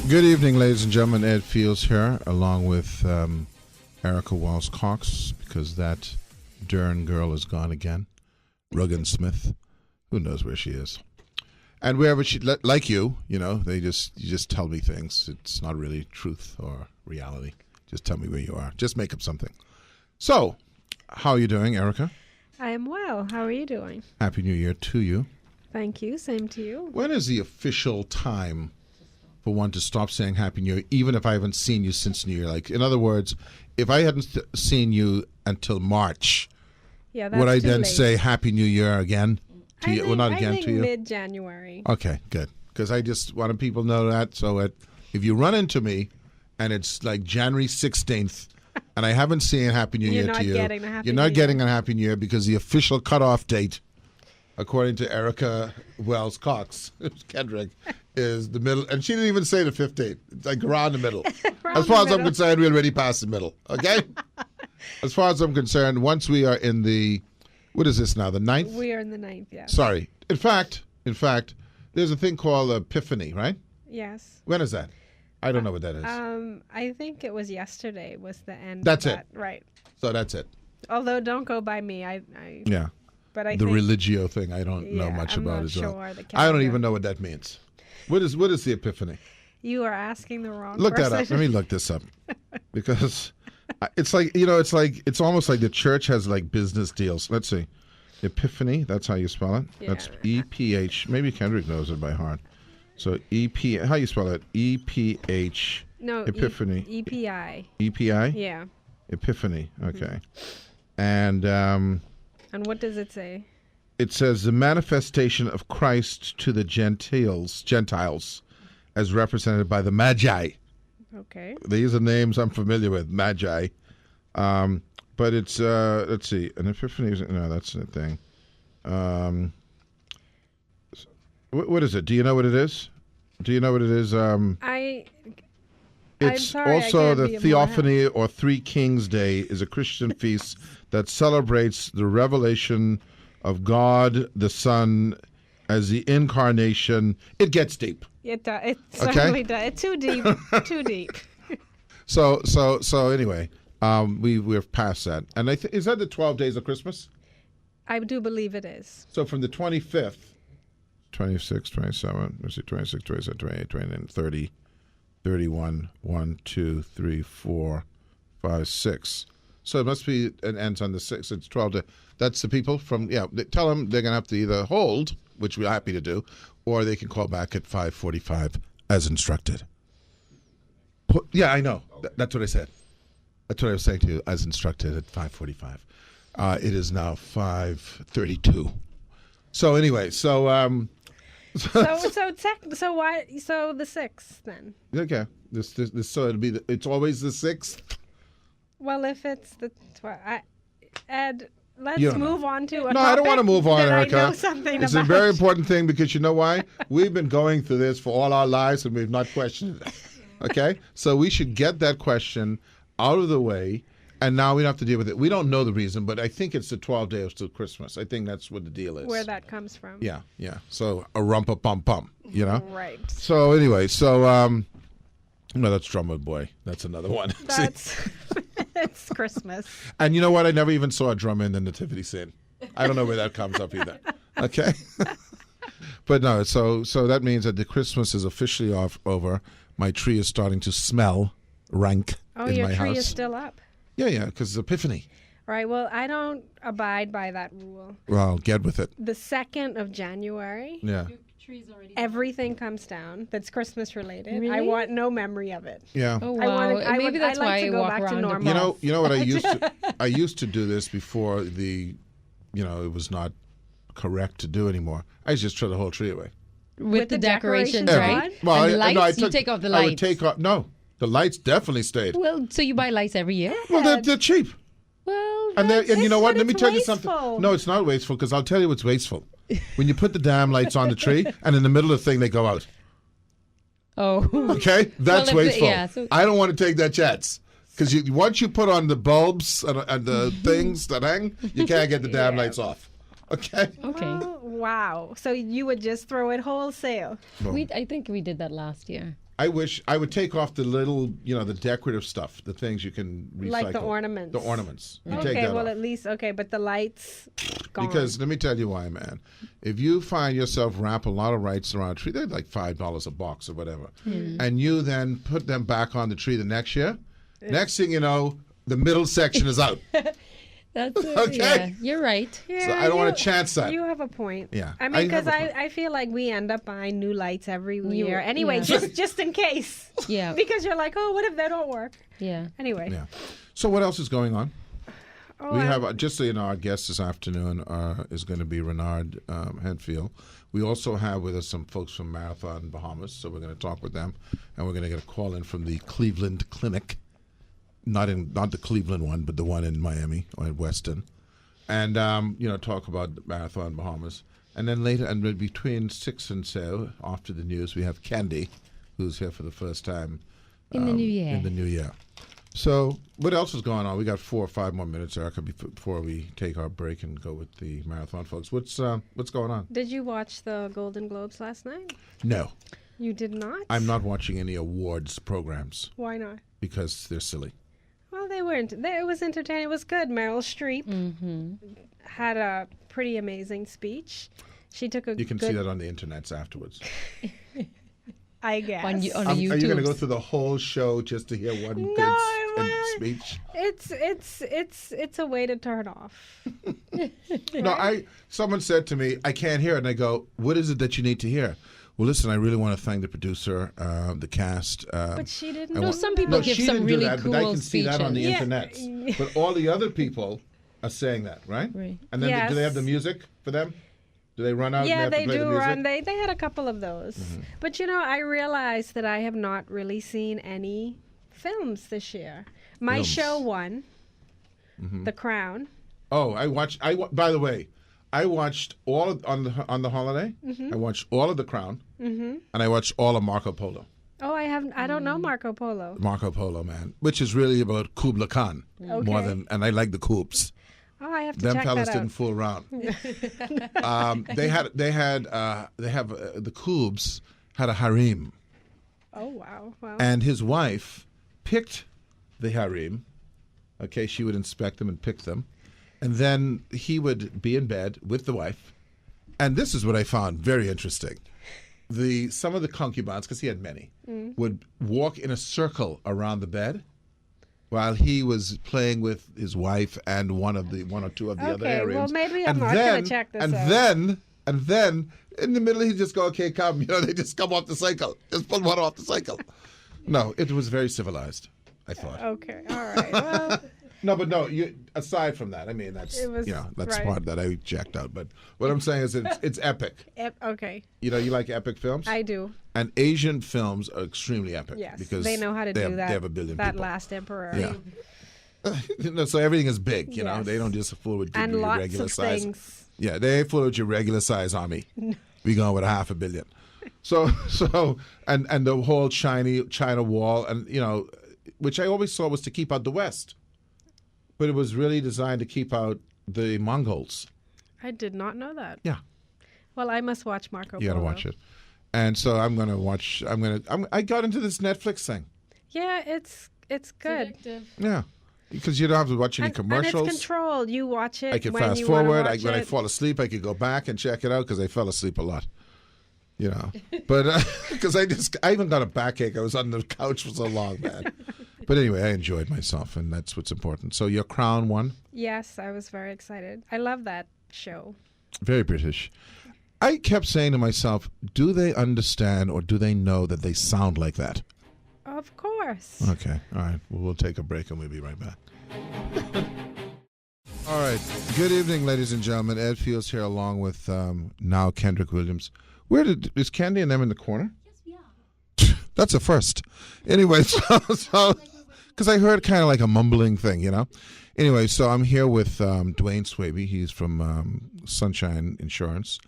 Good evening, ladies and gentlemen. Ed Fields here, along with Erica Walls Cox, because that Dern girl is gone again. Ruggin Smith, who knows where she is? And wherever she, like you know, you just tell me things. It's not really truth or reality. Just tell me where you are. Just make up something. So, how are you doing, Erica? I am well. How are you doing? Happy New Year to you. Thank you. Same to you. When is the official time for one to stop saying Happy New Year, even if I haven't seen you since New Year? Like, in other words, if I hadn't seen you until March, would I then say Happy New Year again to you? Well, not again to you. Mid-January. Okay, good. Because I just wanted people to know that. So if you run into me and it's like January 16th and I haven't seen Happy New Year to you, you're not getting a Happy New Year, because the official cutoff date, according to Erica Wells Cox, Kendrick, is the middle. And she didn't even say the 15th. It's like around the middle. As far as I'm concerned, we're already past the middle. Okay? As far as I'm concerned, once we are in the, what is this now, the 9th? We are in the 9th, yes. Sorry. In fact, there's a thing called Epiphany, right? Yes. When is that? I don't know what that is. I think it was yesterday was the end. That's of it. That. Right. So that's it. Although, don't go by me. Yeah. But I the think, religio thing, I don't know much about as well. I don't even know what that means. What is the Epiphany? You are asking the wrong Look person. that up. Let me look this up. Because it's like, it's almost like the church has like business deals. Let's see. Epiphany, that's how you spell it. Yeah. That's E-P-H. Maybe Kendrick knows it by heart. So how you spell it? E-P-H. No, Epiphany. E-P-I. E-P-I? Yeah. Epiphany, okay. Mm-hmm. And what does it say? it says the manifestation of Christ to the Gentiles as represented by the Magi. Okay. These are names I'm familiar with, Magi. But it's, let's see, an Epiphany, no, that's the thing. What is it? Do you know what it is? It's sorry, also the Theophany or Three Kings Day is a Christian feast that celebrates the revelation of God the Son as the incarnation. It gets deep. It certainly does. It's too deep. Too deep. So anyway, we're past that. And is that the 12 days of Christmas? I do believe it is. So from the 25th, 26, 27, let's see, 26, 27, 28, 29, 30, 31, 1, 2, 3, 4, 5, 6. So it must be, it ends on the 6th. It's 12 days. That's the people from, tell them they're going to have to either hold, which we're happy to do, or they can call back at 5:45 as instructed. Yeah, I know. That's what I said. That's what I was saying to you, as instructed at 5:45. It is now 5:32. So anyway, so why? So the 6th then? Okay. This so it'll be it's always the 6th. Well, if it's the 12th, Ed, let's move on to a No, I don't want to move on, Erica. I know something it's about. a very important thing, because you know why? We've been going through this for all our lives and we've not questioned it. Okay? So we should get that question out of the way, and now we don't have to deal with it. We don't know the reason, but I think it's the 12 days to Christmas. I think that's what the deal is. Where that comes from. Yeah. So a rumpa-pum-pum, Right. So anyway, no, that's Drummer Boy. That's another one. It's Christmas. And you know what? I never even saw a drum in the nativity scene. I don't know where that comes up either. Okay? But no, so that means that the Christmas is officially over. My tree is starting to smell rank in my house. Oh, your tree is still up? Yeah, because it's Epiphany. Right. Well, I don't abide by that rule. Well, get with it. The 2nd of January. Yeah. Everything comes down that's Christmas related. Really? I want no memory of it. Yeah. Oh wow. Maybe that's why you walk around. You know what I used to do this before it was not correct to do anymore. I used to just throw the whole tree away. With the decorations, right? Well, and the lights, you take off the lights. I would take off. No, the lights definitely stayed. Well, so you buy lights every year? Well, they're cheap. Well, and you know what? Let me tell you wasteful. something. No, it's not wasteful, because I'll tell you what's wasteful. When you put the damn lights on the tree and in the middle of the thing they go out. Oh. Okay? That's wasteful. So I don't want to take that chance. Because once you put on the bulbs and the things that hang, you can't get the damn lights off. Okay? Okay. Oh, wow. So you would just throw it wholesale? I think we did that last year. I wish I would take off the little, the decorative stuff, the things you can recycle. Like the ornaments. The ornaments. You take Okay, that well, off. at least, but the lights, gone. Because let me tell you why, man. If you find yourself wrap a lot of lights around a tree, they're like $5 a box or whatever, and you then put them back on the tree the next year, next thing you know, the middle section is out. That's Okay. Yeah, you're right. Yeah, So I don't want to chance that. You have a point. Yeah, I I mean, because have a point. I feel like we end up buying new lights every year. Anyway, just in case. Yeah. Because you're like, oh, what if they don't work? Yeah. Anyway. Yeah. So what else is going on? Oh, We have, just so you know, our guest this afternoon is going to be Renard Henfield. We also have with us some folks from Marathon Bahamas, so we're going to talk with them, and we're going to get a call in from the Cleveland Clinic, not the Cleveland one, but the one in Miami or in Weston, and talk about Marathon Bahamas. And then later, and between 6 and so, after the news, we have Candy, who's here for the first time In the new year. In the new year. So, what else is going on? We got 4 or 5 more minutes, Erica, before we take our break and go with the marathon folks. What's going on? Did you watch the Golden Globes last night? No, You did not? I'm not watching any awards programs Why not? because they're silly. Well, they weren't. It was entertaining. It was good. Meryl Streep had a pretty amazing speech. She took a You can good, see that on the internets afterwards. I guess. On Are the YouTube. you going to go through the whole show just to hear one No, good I won't. speech? It's a way to turn off. No, someone said to me, I can't hear it. And I go, what is it that you need to hear? Well, listen, I really want to thank the producer, the cast. But she didn't. I No, want- some people No, give she some didn't really do that, cool but I can speeches. see that on the Yeah. internet. But all the other people are saying that, right? Right. And then Yes. do they have the music for them? Do they run out and Yeah, have to they play the do music? run. They had a couple of those. But I realized that I have not really seen any films this year. My Films. show won, The Crown. Oh, by the way, I watched all on the holiday. I watched all of The Crown, and I watched all of Marco Polo. Oh, I don't know Marco Polo. Marco Polo, man, which is really about Kubla Khan more Okay. than, and I like the Coups. Oh, I have to Them check fellas that didn't out. fool around. The Coups had a harem, Oh, wow. and his wife picked the harem. Okay, she would inspect them and pick them, and then he would be in bed with the wife. And this is what I found very interesting. Some of the concubines, because he had many, would walk in a circle around the bed while he was playing with his wife and one or two of the other Okay, harems. well, maybe I'm not gonna check this out. And then in the middle, he'd just go, "Okay, come." They just come off the cycle, just pull one off the cycle. No, it was very civilized, I thought. Okay, all right. Well, No, aside from that, I mean, that's It was- that's right. part that I checked out. But what I'm saying is, it's epic. okay, You like epic films, I do. and Asian films are extremely epic. Yes, because they know how to do that. They have a billion that people. last emperor. Yeah. So everything is big. Yes. They don't just fool with And your lots regular of size. things. Yeah, they ain't fool with your regular size army. We going with 500 million. So and the whole China wall, and which I always thought was to keep out the West, but it was really designed to keep out the Mongols. I did not know that. Yeah, Well, I must watch Marco you got to Polo. watch it. And so I'm going to watch. I got into this Netflix thing. Yeah, it's good. Yeah, because you don't have to watch any And commercials. it's controlled. You watch it I could when fast you wanna forward. watch When I it. fall asleep, I could go back and check it out because I fell asleep a lot. But because I even got a backache. I was on the couch for so long, man. But anyway, I enjoyed myself, and that's what's important. So your Crown won. Yes, I was very excited. I love that show. Very British. I kept saying to myself, do they understand or do they know that they sound like that? Of course. Okay. All right. Well, we'll take a break and we'll be right back. All right. Good evening, ladies and gentlemen. Ed Fields here along with now Kendrick Williams. Is Candy and them in the corner? Yes, we are. That's a first. Anyway, so because I heard kind of like a mumbling thing, Anyway, so I'm here with Dwayne Swaby. He's from Sunshine Insurance.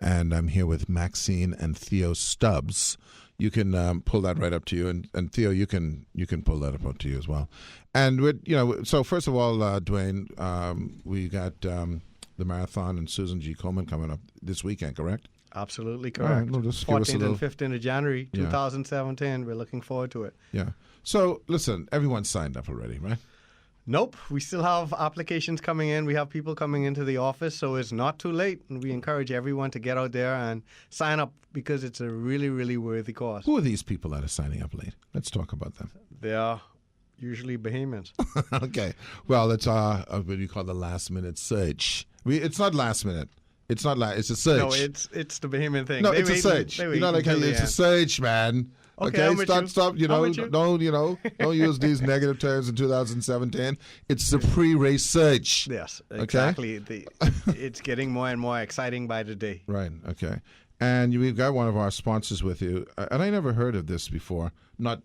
And I'm here with Maxine and Theo Stubbs. You can pull that right up to you, and Theo, you can pull that up to you as well. And so first of all, Dwayne, we got the marathon and Susan G. Komen coming up this weekend, correct? Absolutely All right, correct. well, just give us a 14th little- and 15th of January, Yeah. 2017. We're looking forward to it. Yeah. So listen, everyone's signed up already, right? Nope, we still have applications coming in. We have people coming into the office, so it's not too late. And we encourage everyone to get out there and sign up because it's a really, really worthy cause. Who are these people that are signing up late? Let's talk about them. They are usually Bahamians. Okay. Well, it's what do you call the last minute search? It's not last minute. It's not it's a search. No, it's the Bahamian thing. No, They it's a wait search. they You wait know, like until the it's a end. search, man. Okay, I'm with you. Stop. I'm with you. Don't use these negative terms in 2017. It's the pre-race search. Yes, Okay? exactly. It's getting more and more exciting by the day. Right. Okay. And we've got one of our sponsors with you, and I never heard of this before. Not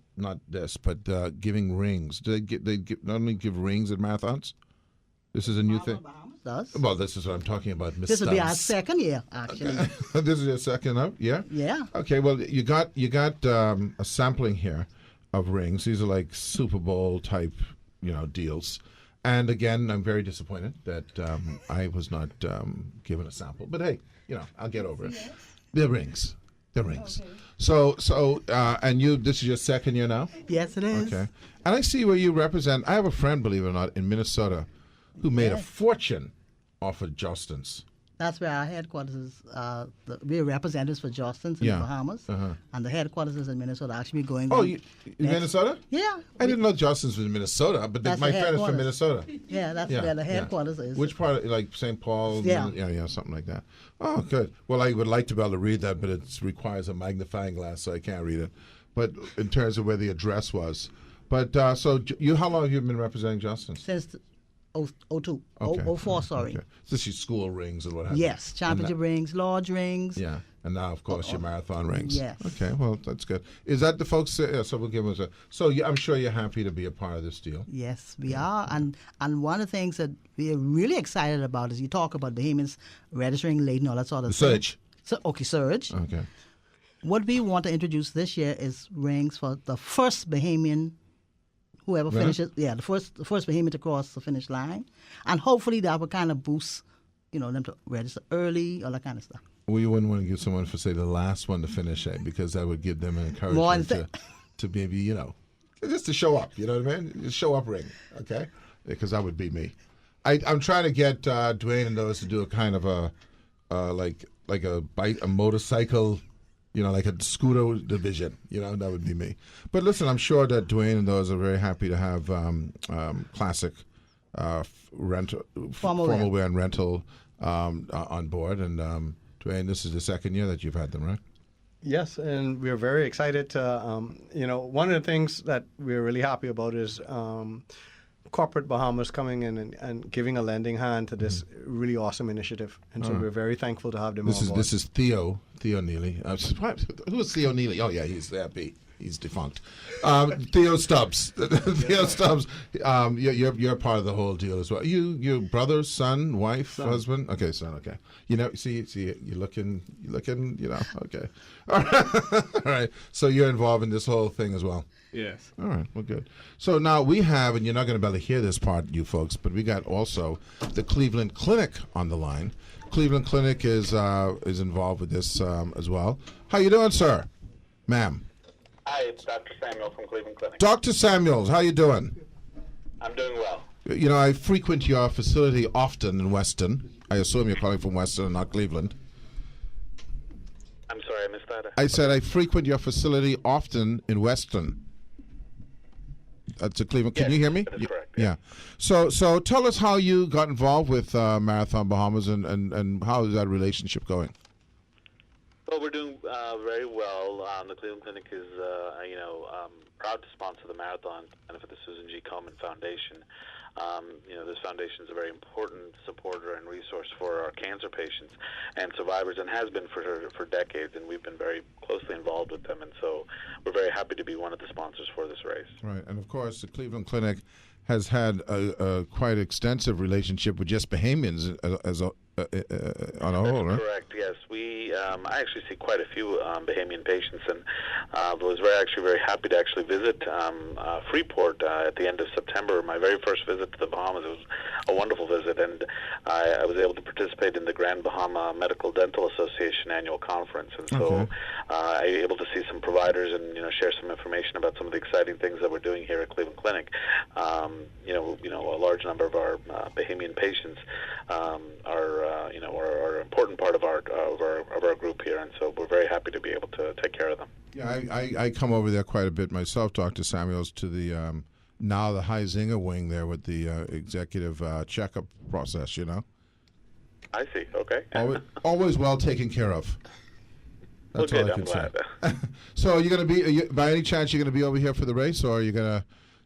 this, but giving rings. Do they not only give rings at marathons? This is a new thing. Does. Well, this is what I'm talking about, Miss This will be our Stubbs. second year, actually. This is your second up, yeah. Yeah. Okay. Well, you got a sampling here of rings. These are like Super Bowl type, deals. And again, I'm very disappointed that I was not given a sample. But hey, I'll get over it. They're rings. They're rings. Okay. So, and this is your second year now? Yes, it is. Okay. And I see where you represent. I have a friend, believe it or not, in Minnesota, who made a fortune off of Justin's. That's where our headquarters is. We're representatives for Justin's in Yeah. the Bahamas. And the headquarters is in Minnesota. Actually, we're going Oh, there in Minnesota? Yeah. I didn't know Justin's was in Minnesota, but That's my the friend is from headquarters. Minnesota. Yeah, that's where the headquarters is. Which part, like St. Paul? Yeah. Yeah, something like that. Oh, good. Well, I would like to be able to read that, but it requires a magnifying glass, so I can't read it. But in terms of where the address was. But so how long have you been representing Justin's? Since 02. Okay. 04, sorry. Okay. This is school rings and what have you. Yes, championship rings, large rings. Yeah, and now, of course, your marathon rings. Yes. Okay, well, that's good. Is that the folks? So we'll give them I'm sure you're happy to be a part of this deal. Yes, we are. And one of the things that we are really excited about is you talk about Bahamians registering late and all that sort of The stuff. surge. Surge. Okay. What we want to introduce this year is rings for the first Bahamian, whoever Really? finishes, the first Bahamian to cross the finish line, and hopefully that will kind of boost, them to register early, all that kind of stuff. Well, you wouldn't want to give someone for, say, the last one to finish it, because that would give them an More encouragement to maybe, just to show up, you know what I mean? Just show up ring, okay? Because that would be me. I'm trying to get Dwayne and those to do a kind of a a motorcycle, like a scooter division, that would be me. But listen, I'm sure that Dwayne and those are very happy to have classic formal wear and rental on board. And Dwayne, this is the second year that you've had them, right? Yes, and we're very excited to, one of the things that we're really happy about is corporate Bahamas coming in and giving a lending hand to this really awesome initiative. And so we're very thankful to have them on board. This is Theo Neely. I'm surprised. Who is Theo Neely? Oh, yeah, he's there. He's defunct. Theo Stubbs. Theo Stubbs. You're part of the whole deal as well. You brother, son, wife, husband. Okay, son. Okay. See, you're looking. Okay. All right. So you're involved in this whole thing as well. Yes. All right. Well, good. So now we have, and you're not going to be able to hear this part, you folks, but we got also the Cleveland Clinic on the line. Cleveland Clinic is involved with this as well. How you doing, sir? Ma'am. Hi, it's Dr. Samuel from Cleveland Clinic. Dr. Samuels, how you doing? I'm doing well. I frequent your facility often in Weston. I assume you're calling from Weston and not Cleveland. I'm sorry, I missed that. I said I frequent your facility often in Weston. That's a Cleveland. Can Yes, you hear me? that is correct, Yeah. So tell us how you got involved with Marathon Bahamas and how is that relationship going? Well, we're doing very well. The Cleveland Clinic is, proud to sponsor the marathon and for the Susan G. Komen Foundation. This foundation is a very important supporter and resource for our cancer patients and survivors, and has been for decades. And we've been very closely involved with them, and so we're very happy to be one of the sponsors for this race. Right, and of course, the Cleveland Clinic has had a quite extensive relationship with just Bahamians on a whole, right? Correct. Yes, we I actually see quite a few Bahamian patients, and was very happy to actually visit Freeport at the end of September. My very first visit to the Bahamas. It was a wonderful visit, and I was able to participate in the Grand Bahama Medical Dental Association annual conference, and so I was able to see some providers and share some information about some of the exciting things that we're doing here at Cleveland Clinic. A large number of our Bahamian patients are an important part of our group here, and so we're very happy to be able to take care of them. Yeah, I come over there quite a bit myself, Dr. Samuels, to the now the Huizinga wing there with the executive checkup process. I see. Okay. Always well taken care of. That's well, all I can say. So, by any chance, you're going to be over here for the race, or you're not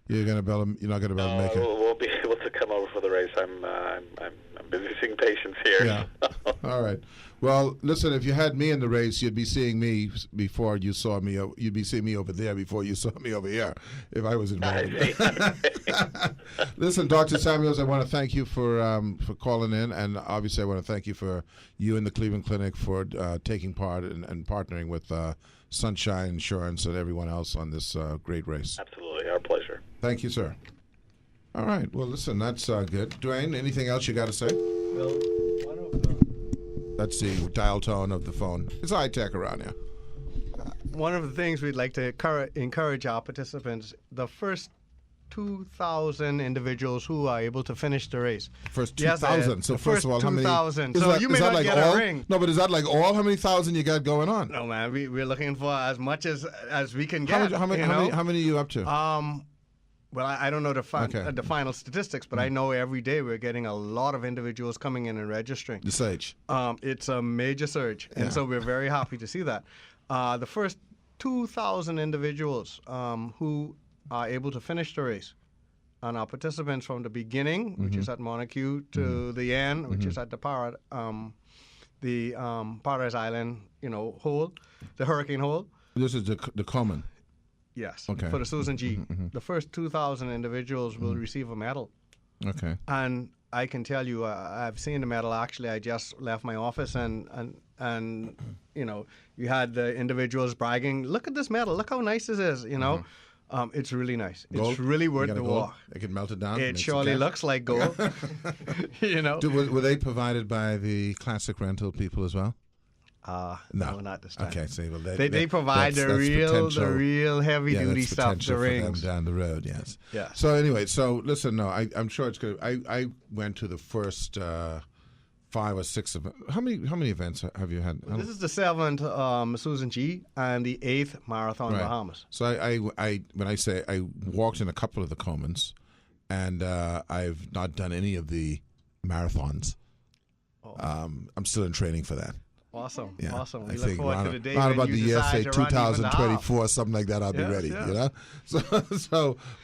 going to be able to make it? We'll be able to come over for the race. I'm busy seeing patients here. Yeah. All right. Well, listen, if you had me in the race, you'd be seeing me before you saw me. You'd be seeing me over there before you saw me over here, if I was involved. Listen, Dr. Samuels, I want to thank you for calling in, and obviously I want to thank you and the Cleveland Clinic for taking part and partnering with Sunshine Insurance and everyone else on this great race. Absolutely. Our pleasure. Thank you, sir. All right. Well, listen, that's good. Dwayne, anything else you got to say? Well, That's the dial tone of the phone. It's high-tech around here. one of the things we'd like to encourage our participants, the first 2,000 individuals who are able to finish the race. First 2,000. Yes, so first of all, how many? 2,000. So you may not get a ring. No, but is that like all? How many thousand you got going on? No, man. We're looking for as much as we can get. How many are you up to? Well, I don't know the final statistics, but I know every day we're getting a lot of individuals coming in and registering. The surge. It's a major surge, and so we're very happy to see that. The first 2,000 individuals who are able to finish the race, and our participants from the beginning, which is at Montague, to the end, which is at the Paradise Island, hole, the hurricane hole. This is the common. Yes. Okay. For the Susan G. The first 2,000 individuals will receive a medal. Okay. And I can tell you, I've seen the medal. Actually, I just left my office, and you had the individuals bragging, "Look at this medal! Look how nice this is!" It's really nice. Gold? It's really worth the walk. They can melt it down. It surely looks like gold. Were they provided by the classic rental people as well? No, not this time. Okay, so they provide the real heavy duty stuff. The rings for them down the road. Yes. Yeah. So anyway, listen. No, I'm sure it's good. I went to the first 5 or 6 of how many events have you had? This is the 7th Susan G. and the 8th Marathon Bahamas. So when I say I walked in a couple of the Comans, and I've not done any of the marathons. I'm still in training for that. Awesome. Yeah, awesome. We I look think forward to the day around when about you the year, say decide to run even the 2024, something like that. I'll be ready.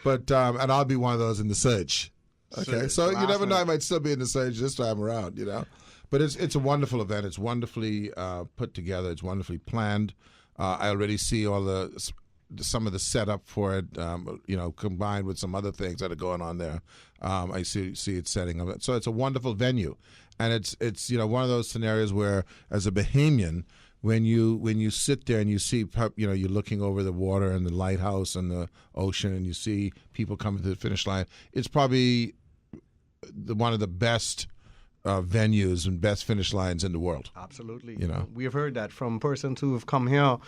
But and I'll be one of those in the surge. Okay, so you never know. I might still be in the surge this time around. But it's a wonderful event. It's wonderfully put together. It's wonderfully planned. I already see all some of the setup for it. Combined with some other things that are going on there. I see it setting up. So it's a wonderful venue. And it's one of those scenarios where, as a Bahamian, when you sit there and you see you're looking over the water and the lighthouse and the ocean, and you see people coming to the finish line, it's probably one of the best venues and best finish lines in the world. Absolutely. We have heard that from persons who have come here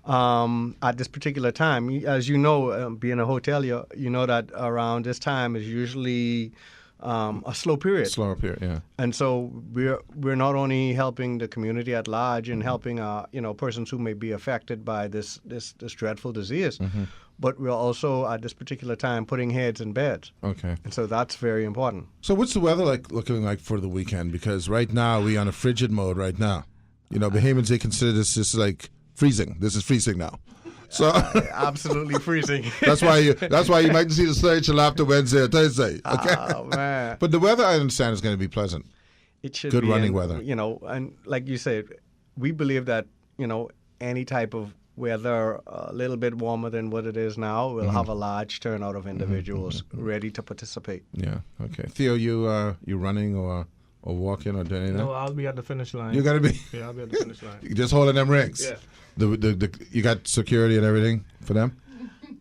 at this particular time. As you know, being a hotelier, you know that around this time is usually a slow period. Slower period, yeah. And so we're not only helping the community at large and helping persons who may be affected by this dreadful disease, but we're also at this particular time putting heads in beds. Okay. And so that's very important. So what's the weather looking like for the weekend? Because right now we're on a frigid mode right now. Bahamians, they consider this just like freezing. This is freezing now. So absolutely freezing. That's why you might see the surge till after Wednesday or Thursday. Okay. Oh man! But the weather, I understand, is going to be pleasant. It should good be running weather. And like you said, we believe that any type of weather a little bit warmer than what it is now will have a large turnout of individuals ready to participate. Yeah. Okay. Theo, you running or or walk in or do anything? No, I'll be at the finish line. You're gonna be Yeah, I'll be at the finish line. just holding them rings. Yeah. You got security and everything for them.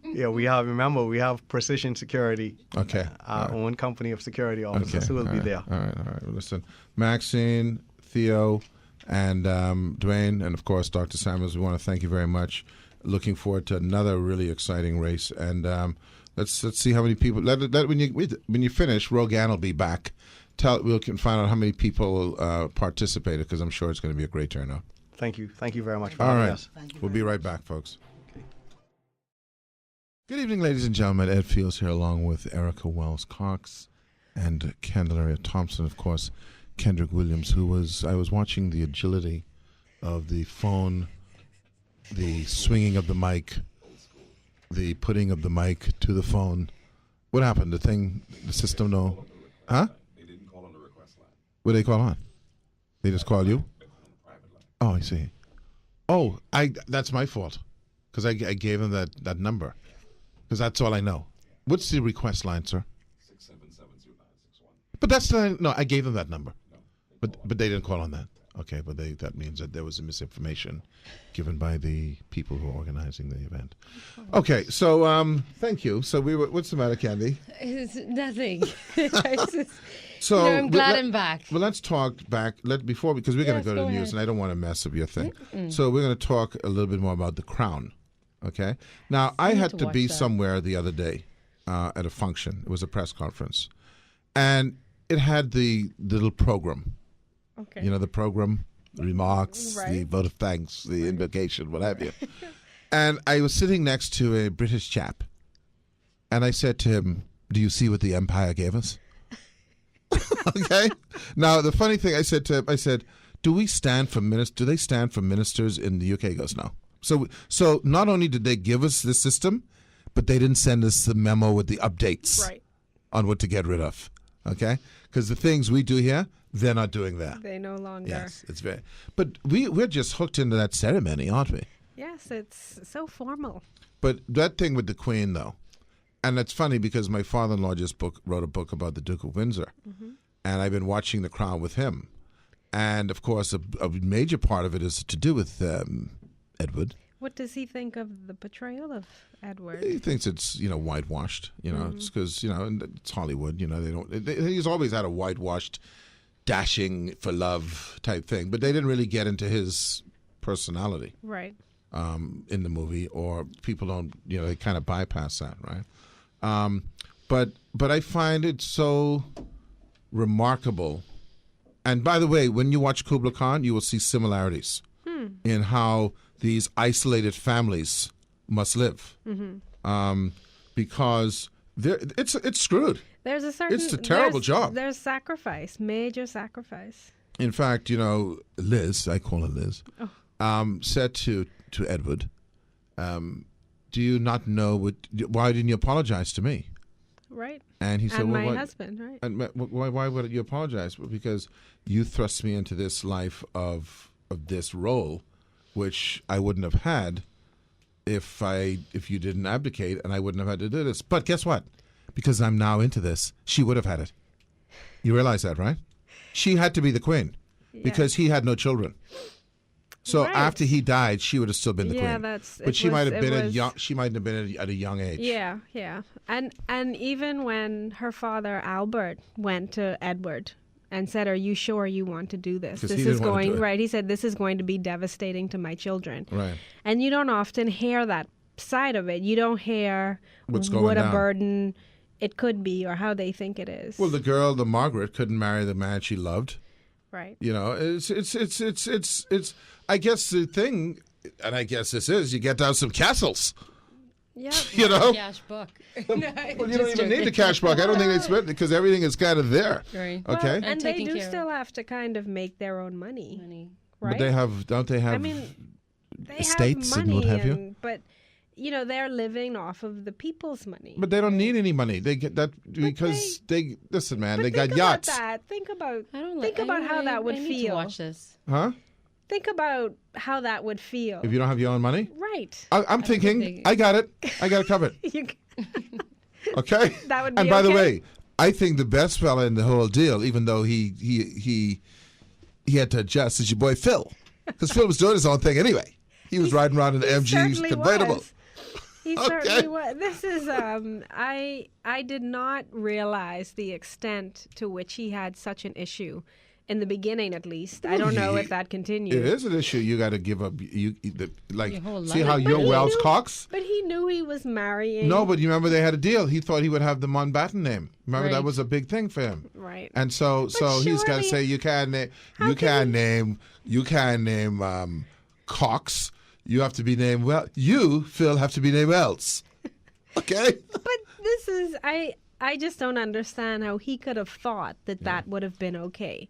Yeah, we have Precision Security, Okay. our own company of security officers who will be all right, there. All right. Well, listen, Maxine, Theo, and Dwayne, and of course Dr. Samuels. We want to thank you very much. Looking forward to another really exciting race, and let's see how many people. When you finish, Rogan will be back. We can find out how many people participated, because I'm sure it's going to be a great turnout. Thank you very much for All having right, us. we'll be right back, folks. Good evening, ladies and gentlemen. Ed Fields here, along with Erica Wells Cox and Candelaria Thompson, of course, Kendrick Williams, I was watching the agility of the phone, the swinging of the mic, the putting of the mic to the phone. What happened? The system, no? Huh? They didn't call on the request line. What did they call on? They just call you? Oh, I see. Oh, that's my fault, because I gave them that number, because that's all I know. What's the request line, sir? 677-0961. But no, I gave them that number, but they didn't call on that. Okay, but that means that there was a misinformation given by the people who are organizing the event. Okay, so thank you. So what's the matter, Candy? It's nothing. It's just- So I'm glad I'm back. Well, let's talk back because we're going to go to the news, and I don't want to mess up your thing. So we're going to talk a little bit more about The Crown. Okay. Now, I need had to to watch be that. somewhere the other day at a function. It was a press conference, and it had the little program. Okay. You know, the program, remarks, the Right. vote of thanks, the invocation, what have you. And I was sitting next to a British chap, and I said to him, "Do you see what the Empire gave us?" Okay. Now, the funny thing, I said to him, "Do we stand for ministers? Do they stand for ministers in the UK?" He goes, "No." So not only did they give us the system, but they didn't send us the memo with the updates Right. on what to get rid of. Okay, because the things we do here, they're not doing there. They no longer. Yes, it's very. But we're just hooked into that ceremony, aren't we? Yes, it's so formal. But that thing with the Queen, though, and it's funny because my father-in-law just wrote a book about the Duke of Windsor, and I've been watching The Crown with him, and of course, a major part of it is to do with Edward. What does he think of the portrayal of Edward? He thinks it's whitewashed. It's because and it's Hollywood. They don't. He's always had a whitewashed, dashing for love type thing, but they didn't really get into his personality. Right. In the movie, or people don't, they kind of bypass that, right? But I find it so remarkable. And by the way, when you watch Kubla Khan, you will see similarities in how these isolated families must live, because it's screwed. There's a certain. It's a terrible job. There's sacrifice, major sacrifice. In fact, Liz, I call her Liz, said to Edward, "Do you not know why didn't you apologize to me?" Right. And he said, And "Well, my why, husband, right? and why would you apologize?" Well, because you thrust me into this life of this role, which I wouldn't have had if you didn't abdicate, and I wouldn't have had to do this. But guess what? Because I'm now into this, she would have had it. You realize that, right? She had to be the queen because he had no children. So Right. after he died, she would have still been the Yeah, queen. that's- But it she might was- have it been was- young. She might have been at a young age. Yeah, yeah. And even when her father Albert went to Edward and said, "Are you sure you want to do this? 'Cause This he is didn't wanna do going it. right." He said, "This is going to be devastating to my children." Right. And you don't often hear that side of it. You don't hear What's going what down. a burden it could be or how they think it is. Well, the Margaret, couldn't marry the man she loved. right. It's. I guess the thing, and I guess this is, you get down some castles. Yeah. Cash book. Well, you don't even need the cash book. I don't think they spent it because everything is kind of there. Right. Okay, And they taking do care of still have to kind of make their own money, right? but don't they have? I mean, they estates have and money, what have you? But they're living off of the people's money. But they don't need any money. They get that because they listen, man. But They got think about yachts, that. Think about I don't think about how that would I need to feel. watch this. huh? Think about how that would feel. If you don't have your own money, Right. I'm thinking, think- I got it. I got it covered. You- Okay. That would be And by the okay? way, I think the best fella in the whole deal, even though he had to adjust, is your boy Phil, because Phil was doing his own thing anyway. He was riding around in the MG certainly convertible. was. He certainly was. This is I did not realize the extent to which he had such an issue in the beginning, at least. I don't know if that continued. It is an issue. You got to give up. Like Your whole see life. how But your he Wells knew- Cox. But he knew he was marrying. No, but you remember they had a deal. He thought he would have the Mountbatten name. Remember that Right. was a big thing for him. Right. And so he's got to surely- say you can't name Cox. You have to be named You, Phil, have to be named Wells. Okay. But this is I just don't understand how he could have thought that would have been okay.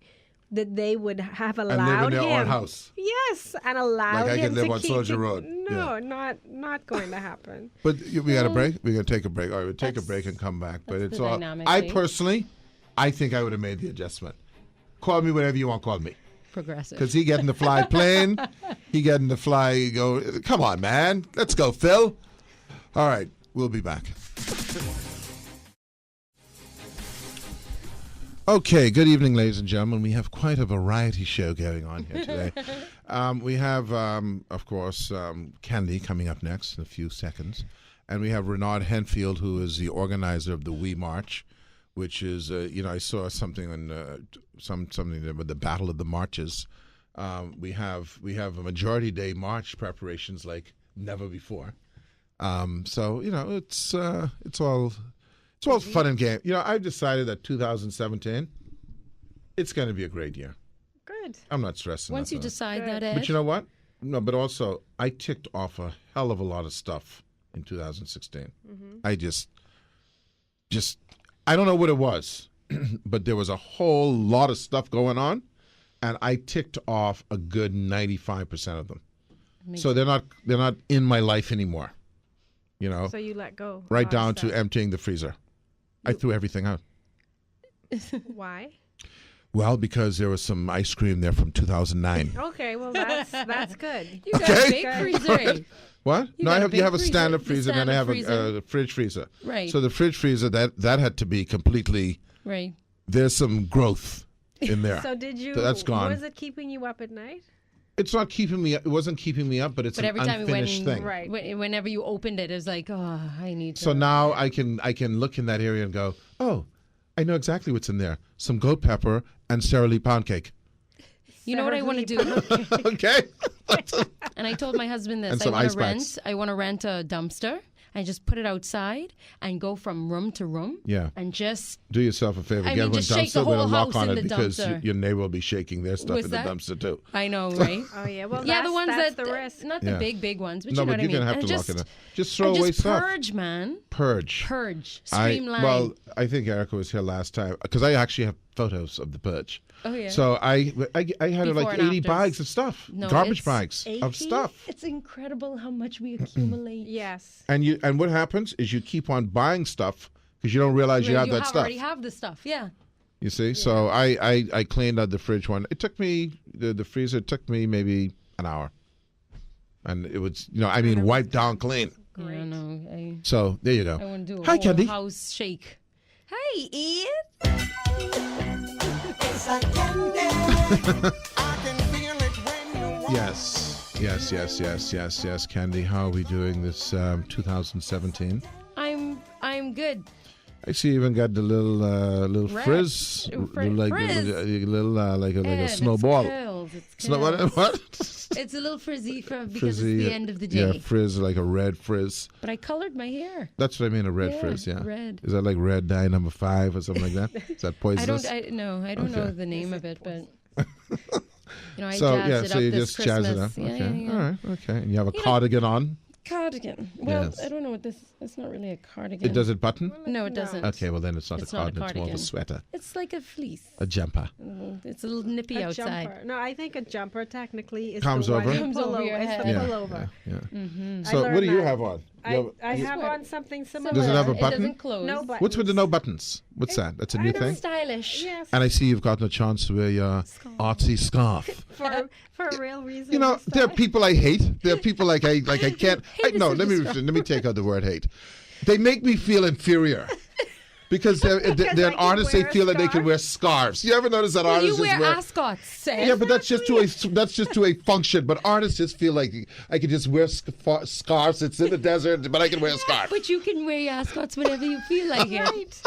That they would have allowed live in their him. own house. Yes, and allowed Like I him can live to on keep Soldier it- Road. No, Yeah. not going to happen. But we got a break. We're gonna take a break. All right, we'll take a break and come back. But that's it's the all. dynamic, I right? personally, I think I would have made the adjustment. Call me whatever you want. Call me. Progressive. Because he getting to fly plane. He getting to fly. Go. Come on, man. Let's go, Phil. All right. We'll be back. Okay, good evening, ladies and gentlemen. We have quite a variety show going on here today. We have, of course, Candy coming up next in a few seconds. And we have Renard Henfield, who is the organizer of the We March, which is, I saw something on something with the Battle of the Marches. We have a Majority Day March preparations like never before. So it's all fun and game. I've decided that 2017, it's going to be a great year. Good. I'm not stressing. Once you nothing. decide Good. that, Ed, But you know what? No, but also I ticked off a hell of a lot of stuff in 2016. I just I don't know what it was, but there was a whole lot of stuff going on, and I ticked off a good 95% of them. So they're not in my life anymore. So you let go. Right of down stuff. to emptying the freezer. I threw everything out. Why? Well, because there was some ice cream there from 2009. Okay, well that's good. you got Okay. a big freezer. What? You No, got a you have a big stand-up freezer, freezer, and then I have stand-up freezer. a fridge freezer. Right. So the fridge freezer that had to be completely. Right. There's some growth in there. So did you? That's gone. Was it keeping you up at night? It's not keeping me. It wasn't keeping me up, but it's But an every time unfinished thing. Right. Whenever you opened it, it was like, oh, I need to. So now I can look in that area and go, oh, I know exactly what's in there. Some goat pepper and Sara Lee pound cake. You know what I want to do? Okay. And I told my husband And this. some I want ice to packs. rent a dumpster and just put it outside and go from room to room. Yeah. And just Do yourself a favor. I Get mean, one just shake the dumpster with a whole lock house on in it the because dumpster. your neighbor will be shaking their stuff Was in the that- dumpster too. I know, right? Oh yeah. Well, Yeah, the ones that's that the risk. not Yeah. the big ones, but No, you know but what you're I mean. gonna have And to lock it up. Just throw and away just stuff. purge, man. Purge. Streamline. I think Erica was here last time because I actually have photos of the purge. Oh, yeah. So I had Before like and 80 afters. bags of stuff, No, garbage it's bags of 80? stuff. It's incredible how much we accumulate. Yes. And what happens is you keep on buying stuff because you don't realize you have that stuff. already have the stuff, yeah. You see, so I cleaned out the fridge one. It took me the freezer. It took me maybe an hour, and it was wiped down clean. I know. So there you go. I want to do a Hi, whole Candy. house shake. Hey, Ian. Yes, Candy. How are we doing this 2017? I'm good. I see you even got the little Red. frizz, Frizz. like a snowball. It's Snow- curls. what? It's a little frizzy because Frizzy, it's the end of the day. Yeah, frizz, like a red frizz. But I colored my hair. That's what I mean, a red Yeah, frizz, yeah. red. Is that like red dye number 5 or something like that? Is that poisonous? I don't know Okay. the name of it, but I so, jazzed yeah, it so up you this just jazz it Christmas. up. Yeah, Okay, yeah. all right, okay. And you have a cardigan on? Cardigan. Well, Yes. I don't know what this. It's not really a cardigan. Does it button? No, it doesn't. Okay, well then it's not It's a not a cardigan, it's more of a cardigan. sweater. It's like a fleece. A jumper. It's a little nippy A outside. jumper. No, I think a jumper technically is Comes the one over? you Comes pull over your It's head. the Yeah, pullover. yeah. Mm-hmm. I So what learned do you that. have on? You I have- have on something similar. Does it have a It button? doesn't close. No buttons. What's with the no buttons? What's that? That's a new It's thing? stylish. Yes. And I see you've gotten a chance to wear your artsy scarf. For a real reason. You know, this there are time. people I hate. There are people like I can't. Hate is No, a let me take out the word hate. They make me feel inferior. Because they're I an can artist. They wear a feel that they can scarf. wear scarves. You ever notice that Well, artists you wear just wear ascots, Sam. Yeah, but that's just to a function. But artists just feel like I can just wear scarves. It's in the desert, but I can wear a scarf. But you can wear your ascots whenever you feel like it. Right.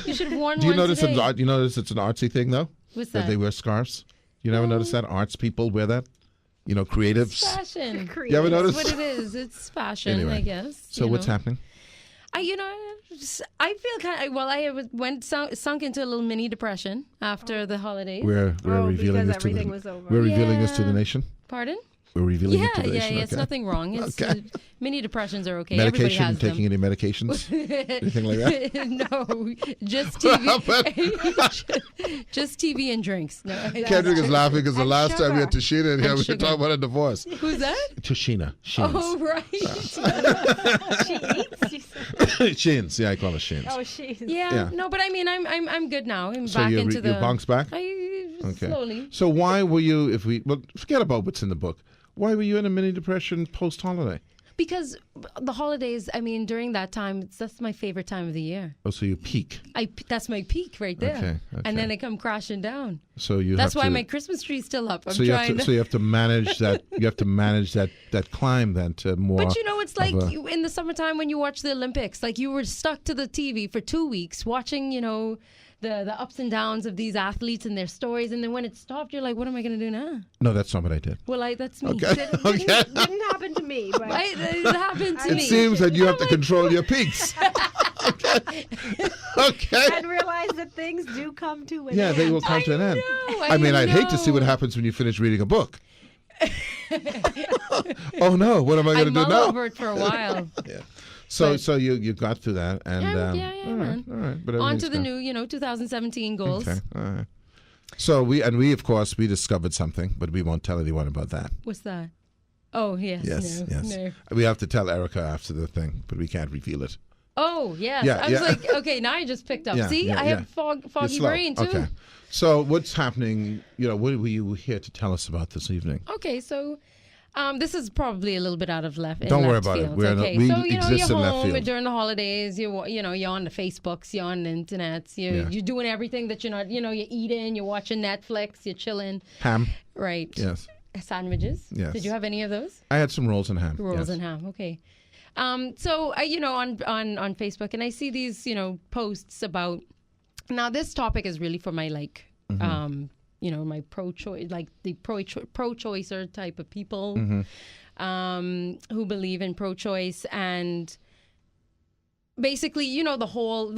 You should have worn Do you one notice? today. You notice it's an artsy thing though. What's That that? they wear scarves. You never notice that arts people wear that. You know, creatives. Fashion. You ever That's notice? what it is. It's fashion, Anyway, I guess. So you what's know. happening? I feel kind of, well, sunk into a little mini depression after the holidays. We're Oh, revealing because this to everything the. was over. We're revealing this to the Yeah. nation. Pardon? We're revealing Yeah, it to the yeah, nation. yeah. It's okay. nothing wrong. It's Okay. mini depressions are okay. Everybody Medication? has Taking them. any medications? Anything like that? No, just TV. Just TV and drinks. No, Kendrick is laughing because the And last time we had sugar. Tashina in here, And we were sugar. talking about a divorce. Who's that? Tashina. Sheens. Oh, right. She eats. She said. Sheens. Yeah, I call her Sheens. Oh, she's. Yeah, Yeah. no, but I mean, I'm good now. I'm So back you into the. bounce back? Okay. Slowly. So why were you, forget about what's in the book. Why were you in a mini depression post-holiday? Because the holidays, I mean, during that time, that's my favorite time of the year. Oh, so you peak. That's my peak right there. Okay, And then I come crashing down. So you That's have why to, my Christmas tree's still up. I'm so you have trying to, so you have to manage that. You have to manage that climb then to more. But you know, it's like of a- in the summertime when you watch the Olympics, like you were stuck to the TV for 2 weeks watching, you know, the ups and downs of these athletes and their stories, and then when it stopped, you're like, what am I going to do now? No, that's not what I did. Well, that's me. Okay. Didn't happen to me, but Right? It happened to It me. seems that you have to control your peaks. Okay. and realize that things do come to an Yeah, end. they will come to an end. know, I mean, I'd hate to see what know. happens when you finish reading a book. Oh no! What am I I going to do mull now? over it for a while. So you got through that, and Yeah, all right, man. all right. But On everything's to the good. new, 2017 goals. Okay, all right. So we of course we discovered something, but we won't tell anyone about that. What's that? Oh, yes. Yes, no, yes. no. We have to tell Erica after the thing, but we can't reveal it. Oh, yes. Yeah, I was yeah. like, okay, now I just picked up. Yeah, See, yeah, I yeah. have You're foggy slow. brain, too. Okay. So what's happening? What were you here to tell us about this evening? Okay, so this is probably a little bit out of left. Don't worry left about it. field. We're not- okay, we so exist you're in left home field. during the holidays. You're on the Facebooks, you're on the internet. You're doing everything that you're not. You're eating, you're watching Netflix, you're chilling. Ham. Right. Yes. Sandwiches. Yes. Did you have any of those? I had some rolls and ham. Rolls yes. and ham. Okay. So I, on Facebook, and I see these, posts about. Now this topic is really for my my pro-choice, like the pro-choicer type of people, who believe in pro-choice, and basically, the whole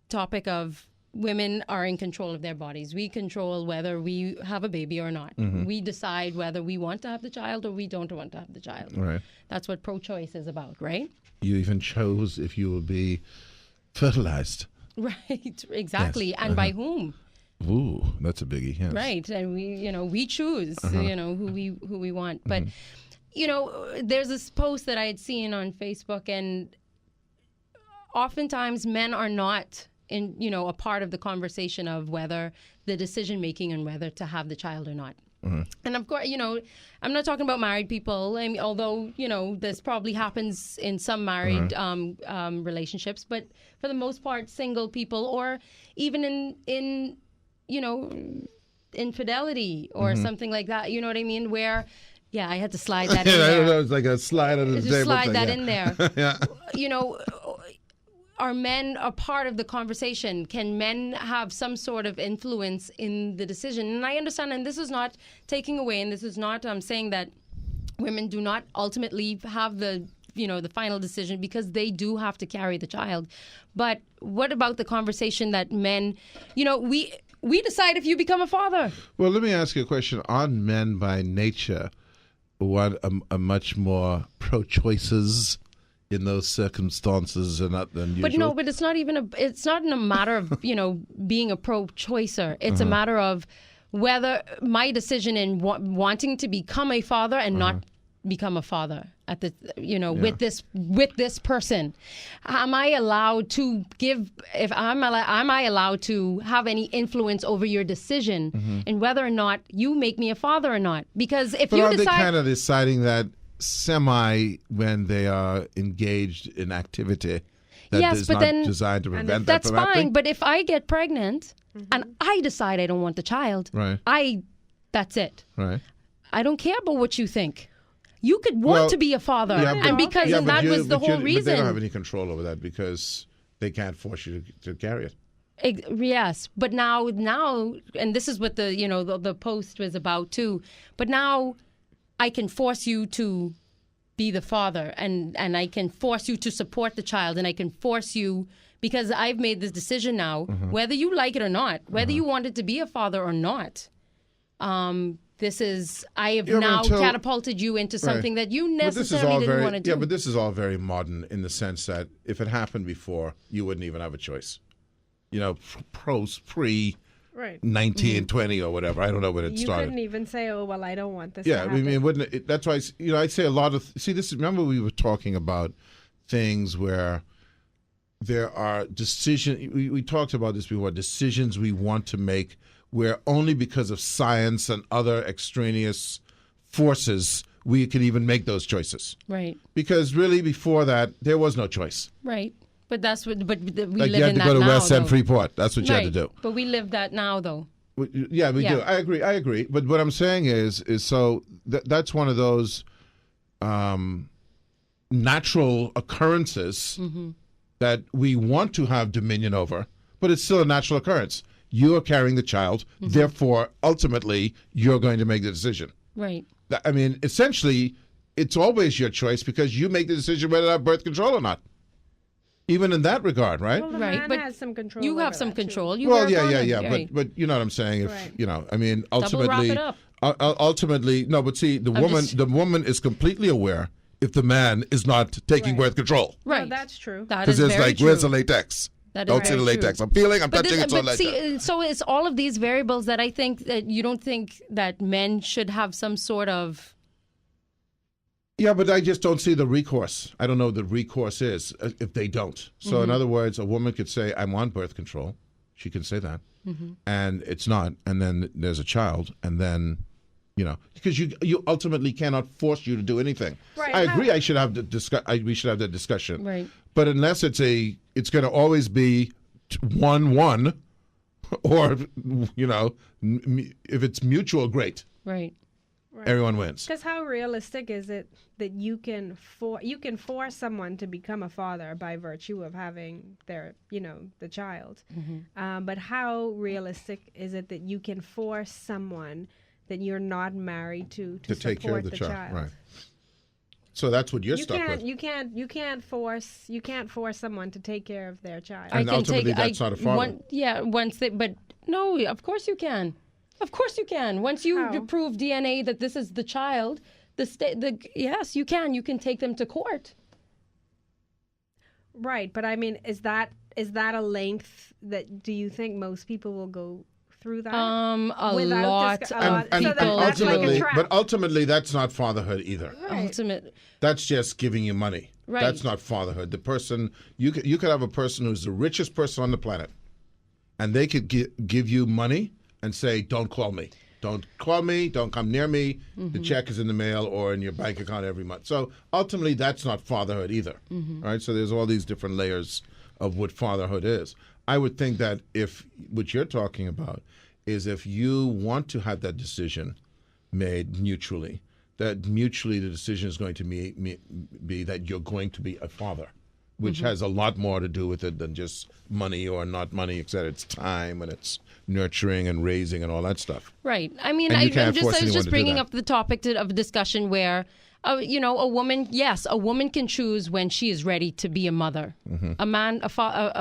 topic of women are in control of their bodies. We control whether we have a baby or not. We decide whether we want to have the child or we don't want to have the child. Right. That's what pro-choice is about, right? You even chose if you will be fertilized. Right, exactly. Yes, And by whom? Ooh, that's a biggie. Yes. Right, and we choose, who we want. But there's this post that I had seen on Facebook, and oftentimes men are not a part of the conversation of whether the decision making and whether to have the child or not. And of course, I'm not talking about married people. I mean, although this probably happens in some married relationships, but for the most part, single people, or even in infidelity or something like that. You know what I mean? Where, I had to slide that in I don't there. know. It's like a slide under the Just table. slide thing, that yeah. in there. Yeah. Are men a part of the conversation? Can men have some sort of influence in the decision? And I understand, and this is not taking away, and this is not saying that women do not ultimately have the final decision, because they do have to carry the child. But what about the conversation that men, we decide if you become a father. Well, let me ask you a question. Aren't men by nature what a much more pro-choices in those circumstances than usual? But no, but it's not in a matter of, being a pro-choicer. It's a matter of whether my decision in wanting to become a father and not become a father at the, with this person. Am I allowed to am I allowed to have any influence over your decision and whether or not you make me a father or not? Because if But you are decide, they kind of deciding that semi when they are engaged in activity? that Yes, is but not then- designed to And prevent that That's from fine. happening? But if I get pregnant and I decide I don't want the child, Right. that's it. Right. I don't care about what you think. You could want Well, to be a father, yeah, but- and because Yeah, and but that you- was the but you- whole But they don't have reason. any control over that because they can't force you to carry it. Yes, but now, and this is what the post was about too. But now, I can force you to be the father, and I can force you to support the child, and I can force you because I've made this decision now, whether you like it or not, whether you wanted to be a father or not. I have now catapulted you into something that you necessarily didn't want to do. Yeah, but this is all very modern in the sense that if it happened before, you wouldn't even have a choice. You know, pre Right. 1920 or whatever. I don't know when it You started. couldn't even say, "Oh, well, I don't want this." Yeah, to I mean, happen. wouldn't it, that's why I'd say a lot of this. Remember, we were talking about things where there are decisions. We talked about this before. Decisions we want to make where only because of science and other extraneous forces we can even make those choices. Right. Because really, before that, there was no choice. Right. But that's what. But we Like live you had in to that go to now, West End though. Freeport. That's what you Right. had to do. But we live that now, though. Yeah, we Yeah. do. I agree. But what I'm saying is so that's one of those natural occurrences that we want to have dominion over, but it's still a natural occurrence. You are carrying the child, therefore, ultimately, you're going to make the decision. Right. I mean, essentially, it's always your choice because you make the decision whether to have birth control or not. Even in that regard, right? Well, the Right, man but has some control. You over have some that, too. control. You Well, work on it. yeah. Right. But you know what I'm saying? If Right. I mean, Double ultimately, wrap it up. ultimately, no. But see, the woman is completely aware if the man is not taking Right. birth control Right. No, that's true. That because is it's very like, true. where's the latex? That is Don't see very the latex. true. I'm feeling. I'm But touching. It's all latex. so it's all of these variables that I think that you don't think that men should have some sort of. Yeah, but I just don't see the recourse. I don't know what the recourse is if they don't. So, in other words, a woman could say, "I'm on birth control." She can say that, and it's not. And then there's a child, and then, because you ultimately cannot force you to do anything. Right. I agree. We should have we should have that discussion. Right. But unless it's going to always be 1-1, or if it's mutual, great. Right. Everyone wins. Because how realistic is it that you can force someone to become a father by virtue of having the child? But how realistic is it that you can force someone that you're not married to take care of support the the child, right? So that's what you're stuck with. You can't force someone to take care of their child. And ultimately, that's not a father. But no, of course you can. Of course you can. Once you How? prove DNA that this is the child, yes, you can. You can take them to court. Right, but I mean, is that a length that do you think most people will go through that? A Without lot discuss- of a lot- And so people that's like a ultimately, trap. but ultimately, that's not fatherhood either. Right. ultimate. That's just giving you money. Right. That's not fatherhood. The person you could have a person who's the richest person on the planet, and they could give you money and say, "Don't call me. Don't call me. Don't come near me. The check is in the mail or in your bank account every month." So ultimately, that's not fatherhood either. Right? So there's all these different layers of what fatherhood is. I would think that if what you're talking about is if you want to have that decision made mutually, that mutually the decision is going to be that you're going to be a father, which has a lot more to do with it than just money or not money, etc. It's time and it's nurturing and raising and all that stuff. Right. I mean, And you I can't force was anyone just to do bringing that. up the topic of discussion where, a woman, yes, a woman can choose when she is ready to be a mother. Mm-hmm. A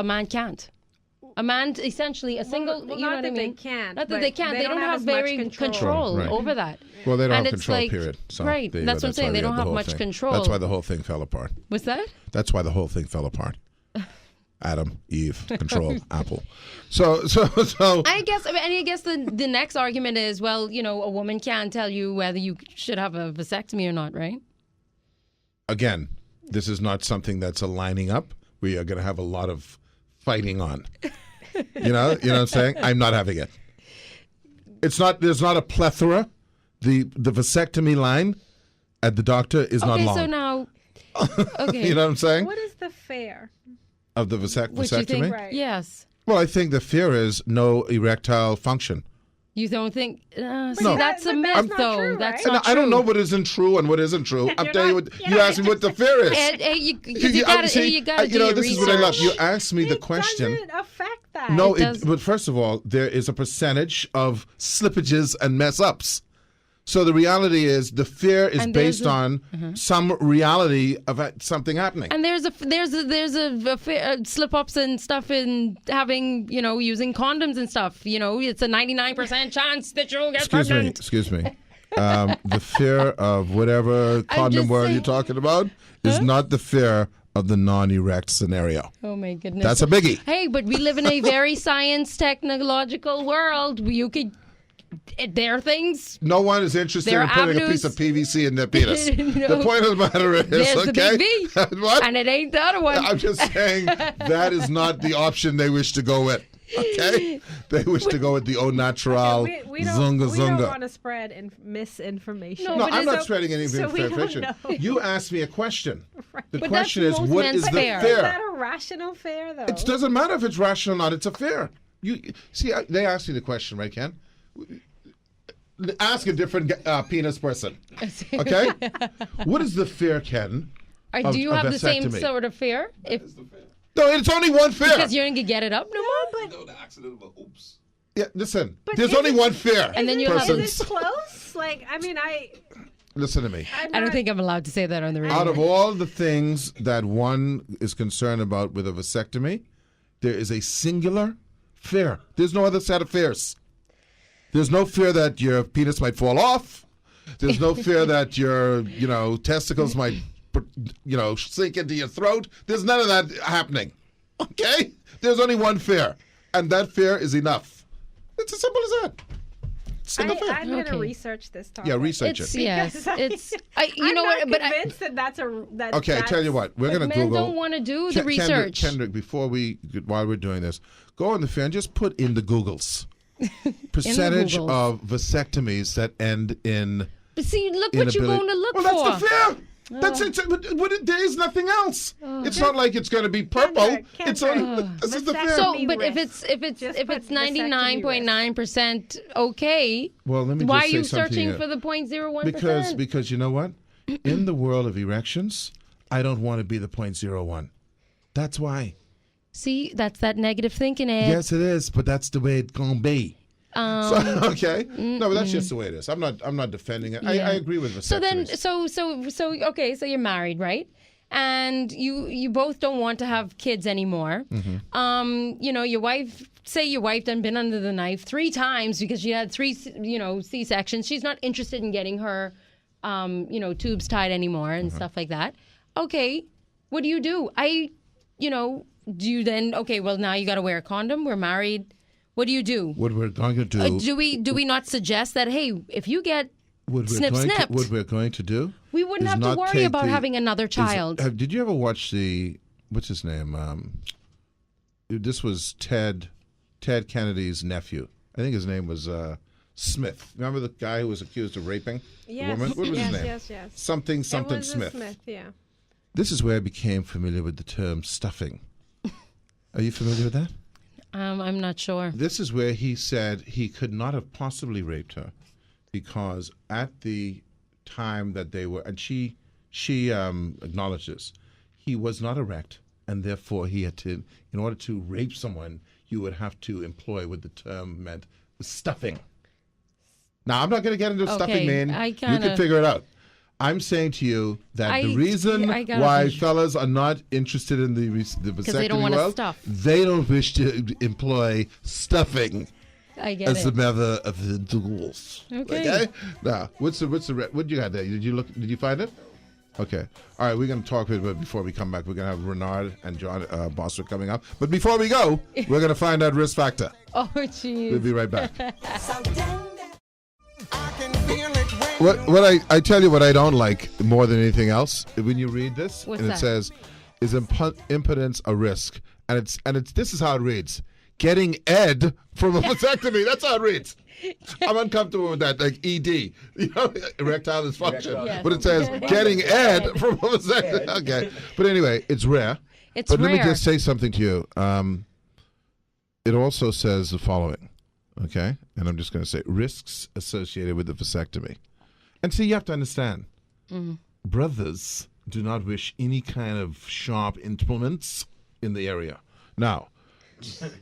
man can't. A man, essentially, a single, well, you know not what that I they mean? can't, Not that but they can't. They don't have as much very control Right. over that. Well, they don't And have it's control, like- period. So right. there you That's go. what I'm saying. why They we don't the have whole much thing. control. That's why the whole thing fell apart. What's that? That's why the whole thing fell apart. Adam, Eve, control, Apple. So. I guess the next argument is, well, a woman can't tell you whether you should have a vasectomy or not, right? Again, this is not something that's aligning up. We are going to have a lot of fighting on. You know what I'm saying? I'm not having it. It's not. There's not a plethora. The vasectomy line at the doctor is not Okay, long. so now, okay, You know what I'm saying? What is the fair? of the Which you vasectomy? think? Right. Yes. Well, I think the fear is no erectile function. You don't think? See, No. that's a But myth, that's not though. true, That's right? not I don't true. know what isn't true and what isn't true. I'm You're telling you not- what you're you not asked me what the fear is. You gotta do your this is what I love. research. You asked me the It question. doesn't affect that. No, It does. but first of all, there is a percentage of slippages and mess ups. So the reality is the fear is And there's based on some reality of something happening. And there's slip ups and stuff in having, using condoms and stuff. It's a 99% chance that you'll get pregnant. Excuse me. The fear of whatever condom just word saying. you're talking about is not the fear of the non-erect scenario. Oh my goodness. That's a biggie. Hey, but we live in a very science technological world. You could. There are things. No one is interested There in are putting a avenues- piece of PVC in their penis. No. The point of the matter is, There's the okay? big V. What? And it ain't the other one. I'm just saying that is not the option they wish to go with. Okay? They wish to go with the au natural we zunga don't zunga. want to spread misinformation. No, No, but I'm it's not a- spreading any so we don't information. know. You asked me a question. The But question that's is, most what men's is the fear. fear? Is that a rational fear, though? It doesn't matter if it's rational or not. It's a fear. You see, they asked you the question, right, Ken? Ask a different penis person. Okay? What is the fear, Ken? of- Do you of have the same vasectomy? sort of fear? If Is the fear. No, it's only one fear. because you're gonna get it up no more. No, the accident of a oops. Yeah, listen. But There's is only it- one fear. And then you'll have- person. Is it close? Like, I mean, Listen to me. I'm I don't not- think I'm allowed to say that on the radio. Out of all the things that one is concerned about with a vasectomy, there is a singular fear. There's no other set of fears. There's no fear that your penis might fall off. There's no fear that your, testicles might, sink into your throat. There's none of that happening. Okay? There's only one fear, and that fear is enough. It's as simple as that. Single fear. I'm going to Okay. research this topic. Yeah, research It's it. yes, Because you I'm know not what? But convinced that that's a. That Okay, I tell you what. We're but going to men Google. don't want to do the Kendrick, research. Kendrick, while we're doing this, go on the fear and just put in the Googles. Percentage Googles. of vasectomies that end in But see, look what you're inability- going to look well, for. that's the fear. That's it. There is nothing else. It's not like it's going to be purple. Kendrick, it's only Kendrick. this is the fear. So, Vasectomy but if risk. Just it's put vasectomy 99.9% okay, Well, let me why are just say you something searching here. for the 0.01%? Because you know what? In the world of erections, I don't want to be the 0.01. That's why. See, that's that negative thinking, Ed. Yes, it is, but that's the way it's gonna be. Okay. No, but that's just the way it is. I'm not defending it. I Yeah. agree with vasectomies. So then, so okay, so you're married, right? And you both don't want to have kids anymore. Your wife done been under the knife 3 times because she had 3 C-sections. She's not interested in getting her tubes tied anymore and stuff like that. Okay, what do? Do you then, okay, well, now you got to wear a condom. We're married. What do you do? what we're going to do? Do we not suggest that, hey, if you get What snip, snipped, what we're going to do? we wouldn't is have to not worry take about the- having another child? Did you ever watch what's his name? This was Ted Kennedy's nephew. I think his name was Smith. Remember the guy who was accused of raping Yes. the woman? What was yes, his name? Yes. Something It was a Smith. Smith. Yeah. This is where I became familiar with the term stuffing. Are you familiar with that? I'm not sure. This is where he said he could not have possibly raped her because at the time that they were, and she acknowledged this, he was not erect, and therefore he had to, in order to rape someone, you would have to employ what the term meant, stuffing. Now, I'm not going to get into stuffing, man. I You kinda- can figure it out. I'm saying to you that the reason I gotta why wish- fellas are not interested in the vasectomy they don't wanna world, stuff. they don't wish to employ stuffing I get as it. the mother of the duels. Okay. Now, what you got there? Did you find it? Okay. All right, we're going to talk a bit before we come back. We're going to have Renard and John Boswick coming up. But before we go, we're going to find out risk factor. Oh, jeez. We'll be right back. What I tell you what I don't like more than anything else when you read this, What's and it that? says, "Is impotence a risk?" And it's this is how it reads: getting ed from a vasectomy. That's how it reads. I'm uncomfortable with that, like ED, erectile dysfunction. Yes. But it says getting ed from a vasectomy. Okay, but anyway, it's rare. It's But rare. let me just say something to you. It also says the following, okay? And I'm just going to say risks associated with the vasectomy. And see, you have to understand, brothers do not wish any kind of sharp implements in the area. Now,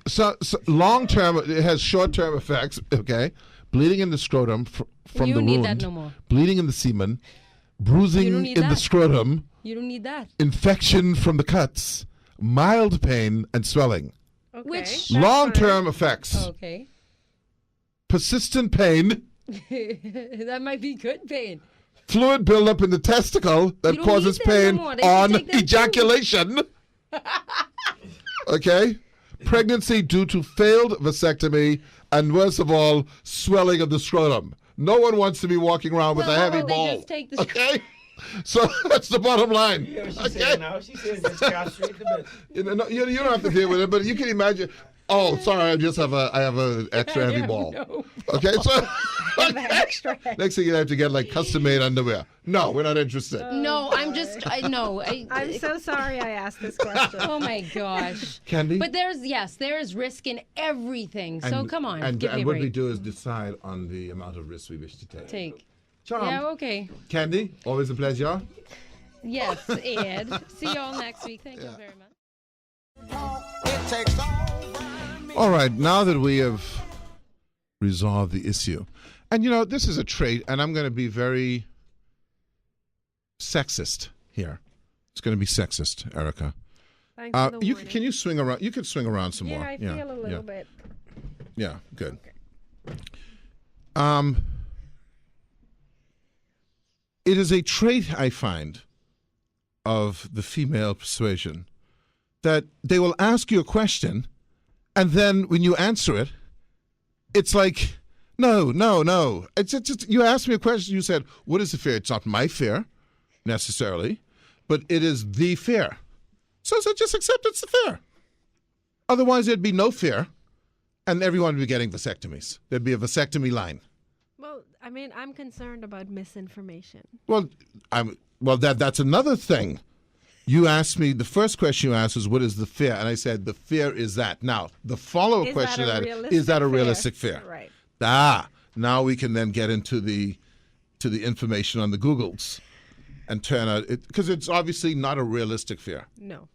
so long-term, it has short-term effects, okay? Bleeding in the scrotum from You the don't need wound, that no more. bleeding in the semen, You bruising don't in need the that. scrotum, You don't need that. infection from the cuts, mild pain, and swelling. Okay. Which- that's Long-term effects, Okay. persistent pain, That might be good pain. fluid buildup in the testicle that You don't causes need that no pain more. They should on take that too. ejaculation. Okay? Pregnancy due to failed vasectomy, and worst of all, swelling of the scrotum. No one wants to be walking around with Well, a how heavy about they ball. just take the Okay? So that's the bottom line. Yeah, what she's Okay? saying now. She's saying just castrate the bitch. You know, no, you don't have to deal with it, but you can imagine. Oh, sorry, I have a extra heavy ball. No. Okay, so extra heavy. next thing you have to get like custom made underwear. No, we're not interested. No, I'm just. No. I'm so sorry I asked this question. Oh my gosh. Candy? But there is risk in everything. So come on, And, give me a and what break. we do is decide on the amount of risk we wish to take. Charmed. Yeah, okay. Candy, always a pleasure. Yes, Ed. See you all next week. Thank you very much. All right, now that we have resolved the issue, and you know, this is a trait, and I'm going to be very sexist here. It's going to be sexist, Erica. Thanks for the warning. Can you swing around? You can swing around some Yeah, more. I feel a little bit. Yeah, good. It is a trait I find of the female persuasion that they will ask you a question, and then when you answer it, it's like, no. It's just, you asked me a question, you said, what is the fear? It's not my fear, necessarily, but it is the fear. So just accept it's the fear. Otherwise, there'd be no fear, and everyone would be getting vasectomies. There'd be a vasectomy line. Well, I mean, I'm concerned about misinformation. Well, that's another thing. You asked me, the first question you asked was, what is the fear? And I said, the fear is that. Now, the follow-up question to that is that a realistic fear? Right. Now we can then get into the information on the Googles and turn out, because it's obviously not a realistic fear. No.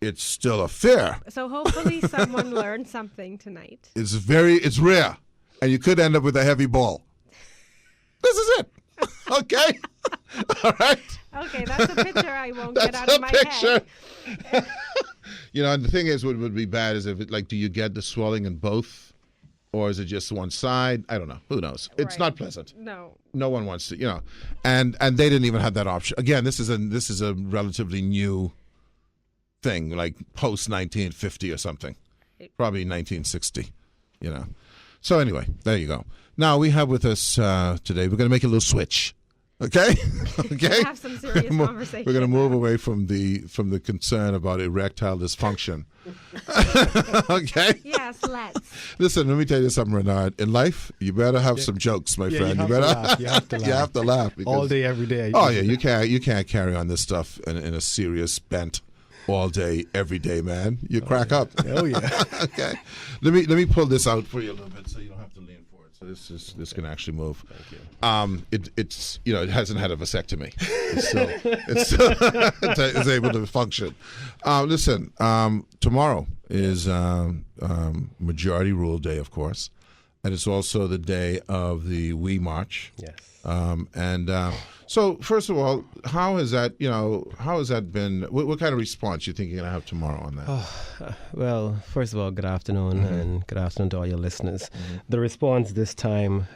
It's still a fear. So hopefully someone learned something tonight. It's rare, and you could end up with a heavy ball. This is it. Okay? All right? Okay, that's a picture I won't get out That's of a my picture. head. You know, and the thing is, what would be bad is if it, like, do you get the swelling in both, or is it just one side? I don't know. Who knows? It's Right. not pleasant. No. No one wants to, you know, and they didn't even have that option. Again, this is a relatively new thing, like post 1950 or something, probably 1960. You know. So anyway, there you go. Now we have with us today. We're going to make a little switch. Okay. Okay. Have some serious conversation. We're going to move away from the concern about erectile dysfunction. Okay. Yes, let's. Listen, let me tell you something, Renard. In life, you better have some jokes, my friend. You have to laugh. You have to laugh. Because, All day, every day. oh yeah, you can't carry on this stuff in a serious bent all day, every day, man. You crack up. Oh yeah. Okay. Let me pull this out for you a little bit so you don't have to lean forward. So this can actually move. Thank you. It's it hasn't had a vasectomy. It's able to function. Listen, tomorrow is Majority Rule Day, of course, and it's also the day of the We March. Yes. So first of all, how has that been? What kind of response you think you're gonna have tomorrow on that? Well, first of all, good afternoon, and good afternoon to all your listeners. The response this time,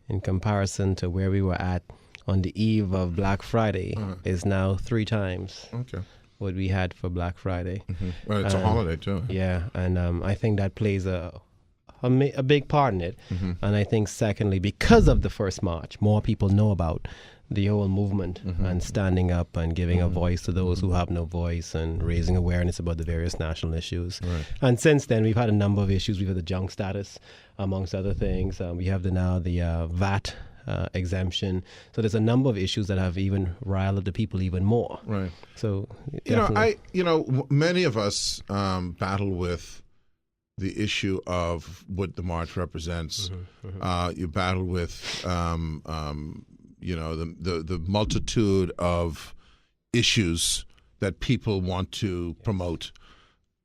in comparison to where we were at on the eve of Black Friday, is now 3 times Okay. what we had for Black Friday. Well, it's a holiday too. Yeah, and I think that plays a big part in it. And I think, secondly, because of the first March, more people know about the whole movement and standing up and giving a voice to those who have no voice and raising awareness about the various national issues. Right. And since then, we've had a number of issues. We've had the junk status, amongst other things. We have the VAT exemption. So there's a number of issues that have even riled the people even more. Right. So many of us battle with the issue of what the march represents. You battle with the multitude of issues that people want to promote.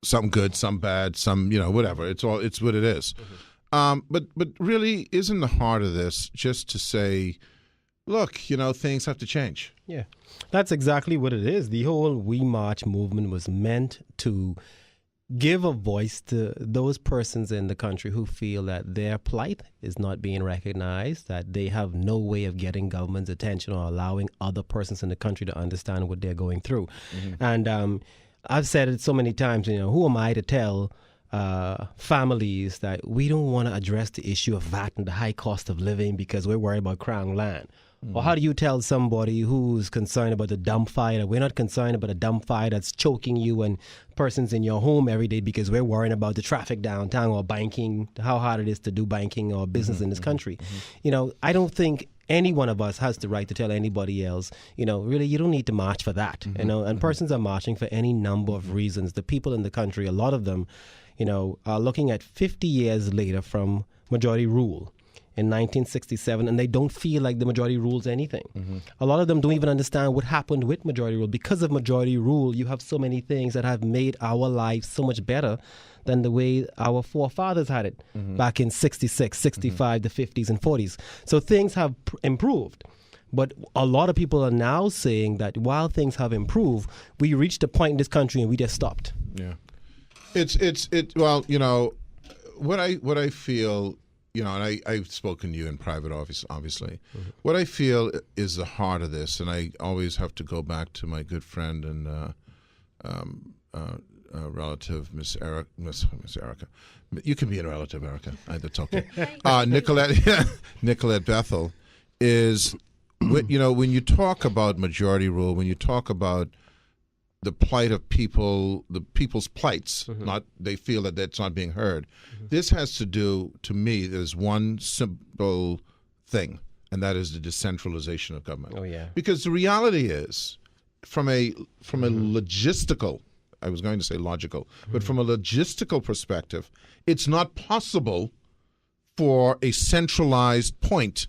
Some good, some bad, some whatever. It's what it is. But really, isn't the heart of this just to say, look, things have to change? Yeah, that's exactly what it is. The whole We March movement was meant to give a voice to those persons in the country who feel that their plight is not being recognized, that they have no way of getting government's attention or allowing other persons in the country to understand what they're going through. And I've said it so many times, who am I to tell families that we don't want to address the issue of VAT and the high cost of living because we're worried about Crown land? Or how do you tell somebody who's concerned about the dump fire that we're not concerned about a dump fire that's choking you and persons in your home every day because we're worrying about the traffic downtown or banking, how hard it is to do banking or business in this country? I don't think any one of us has the right to tell anybody else, really, you don't need to march for that. And persons are marching for any number of reasons. The people in the country, a lot of them, are looking at 50 years later from majority rule in 1967, and they don't feel like the majority rules anything. A lot of them don't even understand what happened with majority rule. Because of majority rule, you have so many things that have made our lives so much better than the way our forefathers had it back in 66, 65, the 50s and 40s. So things have improved. But a lot of people are now saying that while things have improved, we reached a point in this country and we just stopped. Yeah. What I feel, and I've spoken to you in private, obviously. What I feel is the heart of this, and I always have to go back to my good friend and relative, Miss Erica. You can be a relative, Erica. That's okay. Nicolette Bethel is, when you talk about majority rule, when you talk about the plight of people, the people's plights, not they feel that that's not being heard. This has to do, to me, there's one simple thing, and that is the decentralization of government. Oh yeah. Because the reality is, from a logistical, I was going to say logical, but from a logistical perspective, it's not possible for a centralized point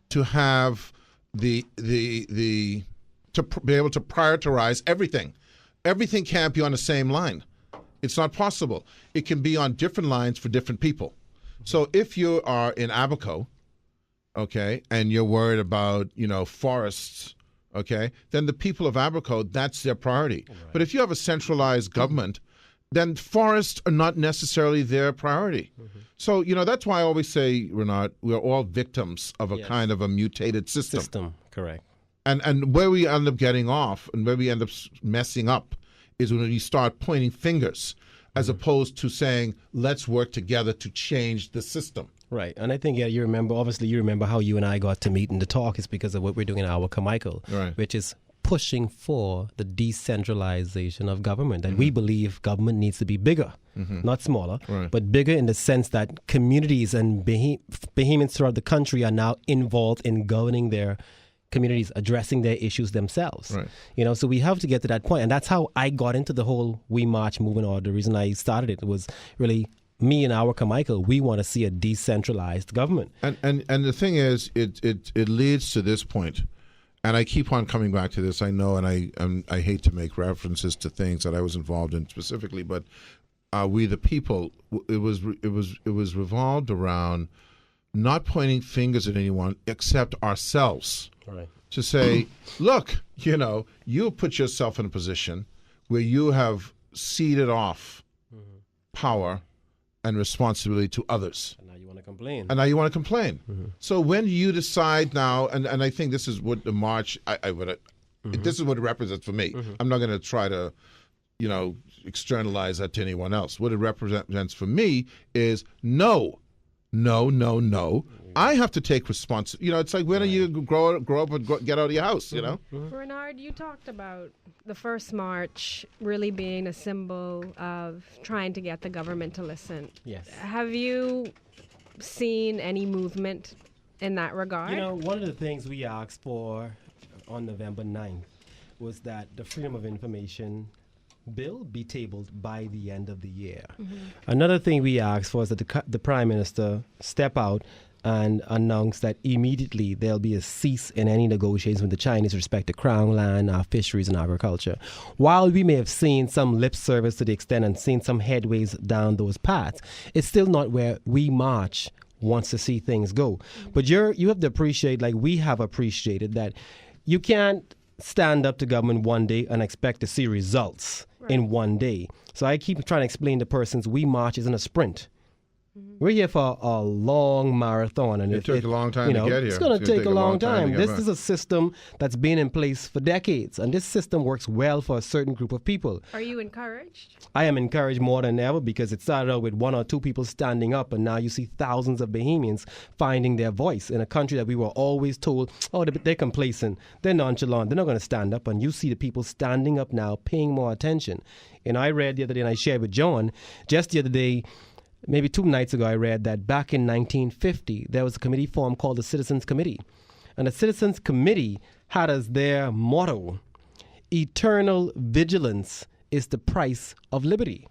to have to be able to prioritize everything. Everything can't be on the same line. It's not possible. It can be on different lines for different people. So if you are in Abaco, okay, and you're worried about, forests, okay, then the people of Abaco, that's their priority. Right. But if you have a centralized government, then forests are not necessarily their priority. So, that's why I always say, Renard, we're all victims of a kind of a mutated system. Correct. And where we end up getting off and where we end up messing up is when you start pointing fingers as opposed to saying, let's work together to change the system. Right. And I think, you remember how you and I got to meet and to talk is because of what we're doing in our Carmichael, which is pushing for the decentralization of government. That we believe government needs to be bigger, not smaller, but bigger in the sense that communities and behemoths throughout the country are now involved in governing their communities, addressing their issues themselves. Right. So we have to get to that point. And that's how I got into the whole We March movement, or the reason I started it was really me and our Carmichael. We want to see a decentralized government. And the thing is, it leads to this point. And I keep on coming back to this. I know, and I hate to make references to things that I was involved in specifically, but we the people, it was revolved around not pointing fingers at anyone except ourselves. Right. To say, look, you put yourself in a position where you have ceded off power and responsibility to others. And now you want to complain. So when you decide now, and I think this is what the march, this is what it represents for me. I'm not going to try to, externalize that to anyone else. What it represents for me is no. I have to take responsibility. It's like, when are you grow up and get out of your house, Renard, you talked about the first march really being a symbol of trying to get the government to listen. Yes. Have you seen any movement in that regard? You know, one of the things we asked for on November 9th was that the Freedom of Information bill be tabled by the end of the year. Another thing we asked for is that the Prime Minister step out and announce that immediately there'll be a cease in any negotiations with the Chinese with respect to Crown land, our fisheries and agriculture. While we may have seen some lip service to the extent and seen some headways down those paths, it's still not where We March wants to see things go. But you have to appreciate, like we have appreciated, that you can't stand up to government one day and expect to see results in one day. So I keep trying to explain to persons We March isn't a sprint. We're here for a long marathon, and it took a long time to get here. It's going to take a long time. This is a system that's been in place for decades, and this system works well for a certain group of people. Are you encouraged? I am encouraged more than ever, because it started out with one or two people standing up, and now you see thousands of Bahamians finding their voice in a country that we were always told, oh, they're complacent, they're nonchalant, they're not going to stand up. And you see the people standing up now, paying more attention. And I read the other day, and I shared with John, just the other day, maybe 2 nights ago, I read that back in 1950, there was a committee formed called the Citizens Committee. And the Citizens Committee had as their motto, eternal vigilance is the price of liberty.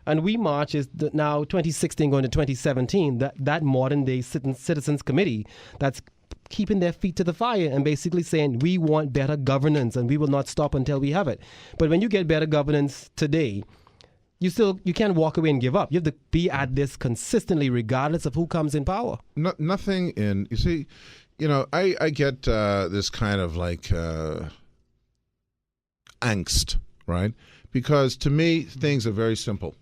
And We March is now 2016 going to 2017, that modern day Citizens Committee that's keeping their feet to the fire and basically saying we want better governance and we will not stop until we have it. But when you get better governance today, you can't walk away and give up. You have to be at this consistently, regardless of who comes in power. Nothing in, you see, I get this kind of like angst, right? Because to me, things are very simple.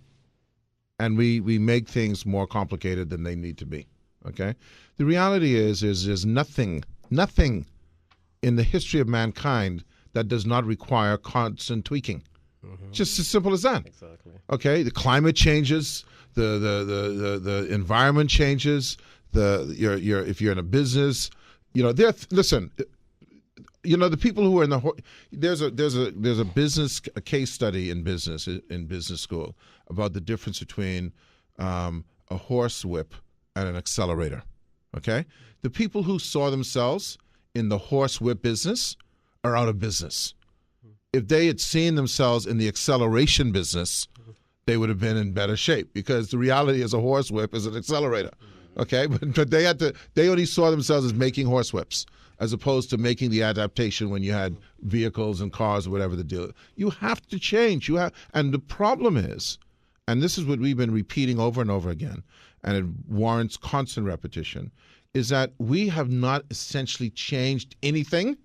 And we make things more complicated than they need to be, okay? The reality is there's nothing in the history of mankind that does not require constant tweaking. Just as simple as that. Exactly. Okay, the climate changes, the environment changes. If you're in a business, listen. The people who are in there's a business case study in business school about the difference between a horse whip and an accelerator. Okay, the people who saw themselves in the horse whip business are out of business. If they had seen themselves in the acceleration business, they would have been in better shape, because the reality is a horse whip is an accelerator. Okay, but they only saw themselves as making horse whips, as opposed to making the adaptation when you had vehicles and cars or whatever the deal. You have to change. And the problem is, and this is what we've been repeating over and over again, and it warrants constant repetition, is that we have not essentially changed anything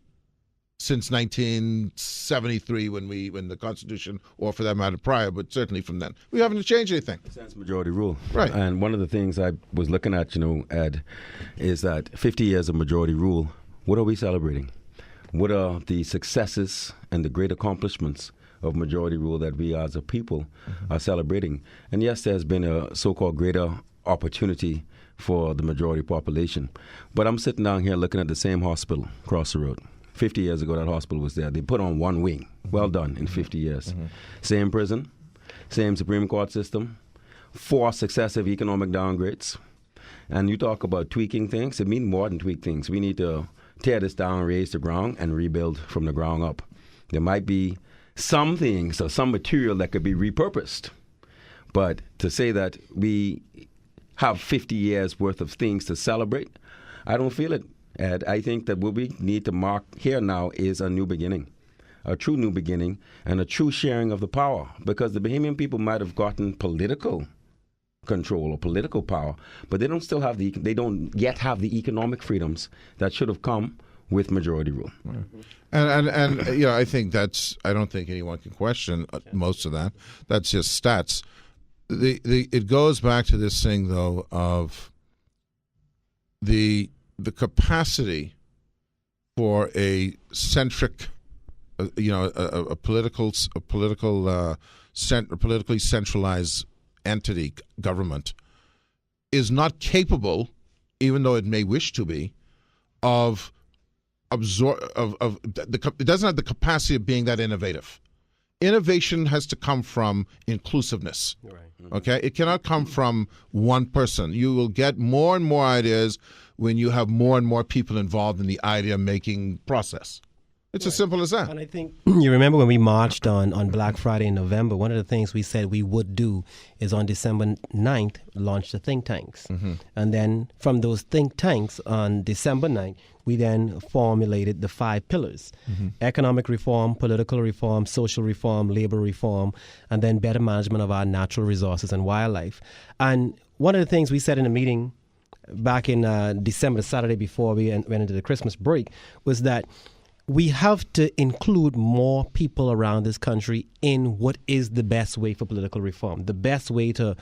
since 1973 when the Constitution, or for that matter prior, but certainly from then. We haven't changed anything. Since majority rule. Right. And one of the things I was looking at, Ed, is that 50 years of majority rule, what are we celebrating? What are the successes and the great accomplishments of majority rule that we as a people are celebrating? And yes, there's been a so-called greater opportunity for the majority population. But I'm sitting down here looking at the same hospital across the road. 50 years ago, that hospital was there. They put on one wing. Well done in 50 years. Same prison, same Supreme Court system, 4 successive economic downgrades. And you talk about tweaking things. It means more than tweak things. We need to tear this down, raise the ground, and rebuild from the ground up. There might be some things or some material that could be repurposed. But to say that we have 50 years worth of things to celebrate, I don't feel it. Ed, I think that what we need to mark here now is a new beginning, a true new beginning, and a true sharing of the power. Because the Bahamian people might have gotten political control or political power, but they don't yet have the economic freedoms that should have come with majority rule. And I think I don't think anyone can question most of that. That's just stats. It goes back to this thing though of the capacity for a centric, a politically centralized entity, government, is not capable, even though it may wish to be, it doesn't have the capacity of being that innovative. innovation has to come from inclusiveness. Right. Okay? It cannot come from one person. You will get more and more ideas when you have more and more people involved in the idea-making process. It's as simple as that. And I think you remember when we marched on Black Friday in November, one of the things we said we would do is on December 9th, launch the think tanks. And then from those think tanks on December 9th, we then formulated the 5 pillars: economic reform, political reform, social reform, labor reform, and then better management of our natural resources and wildlife. And one of the things we said in a meeting back in December, the Saturday before we went into the Christmas break, was that we have to include more people around this country in what is the best way for political reform, the best way to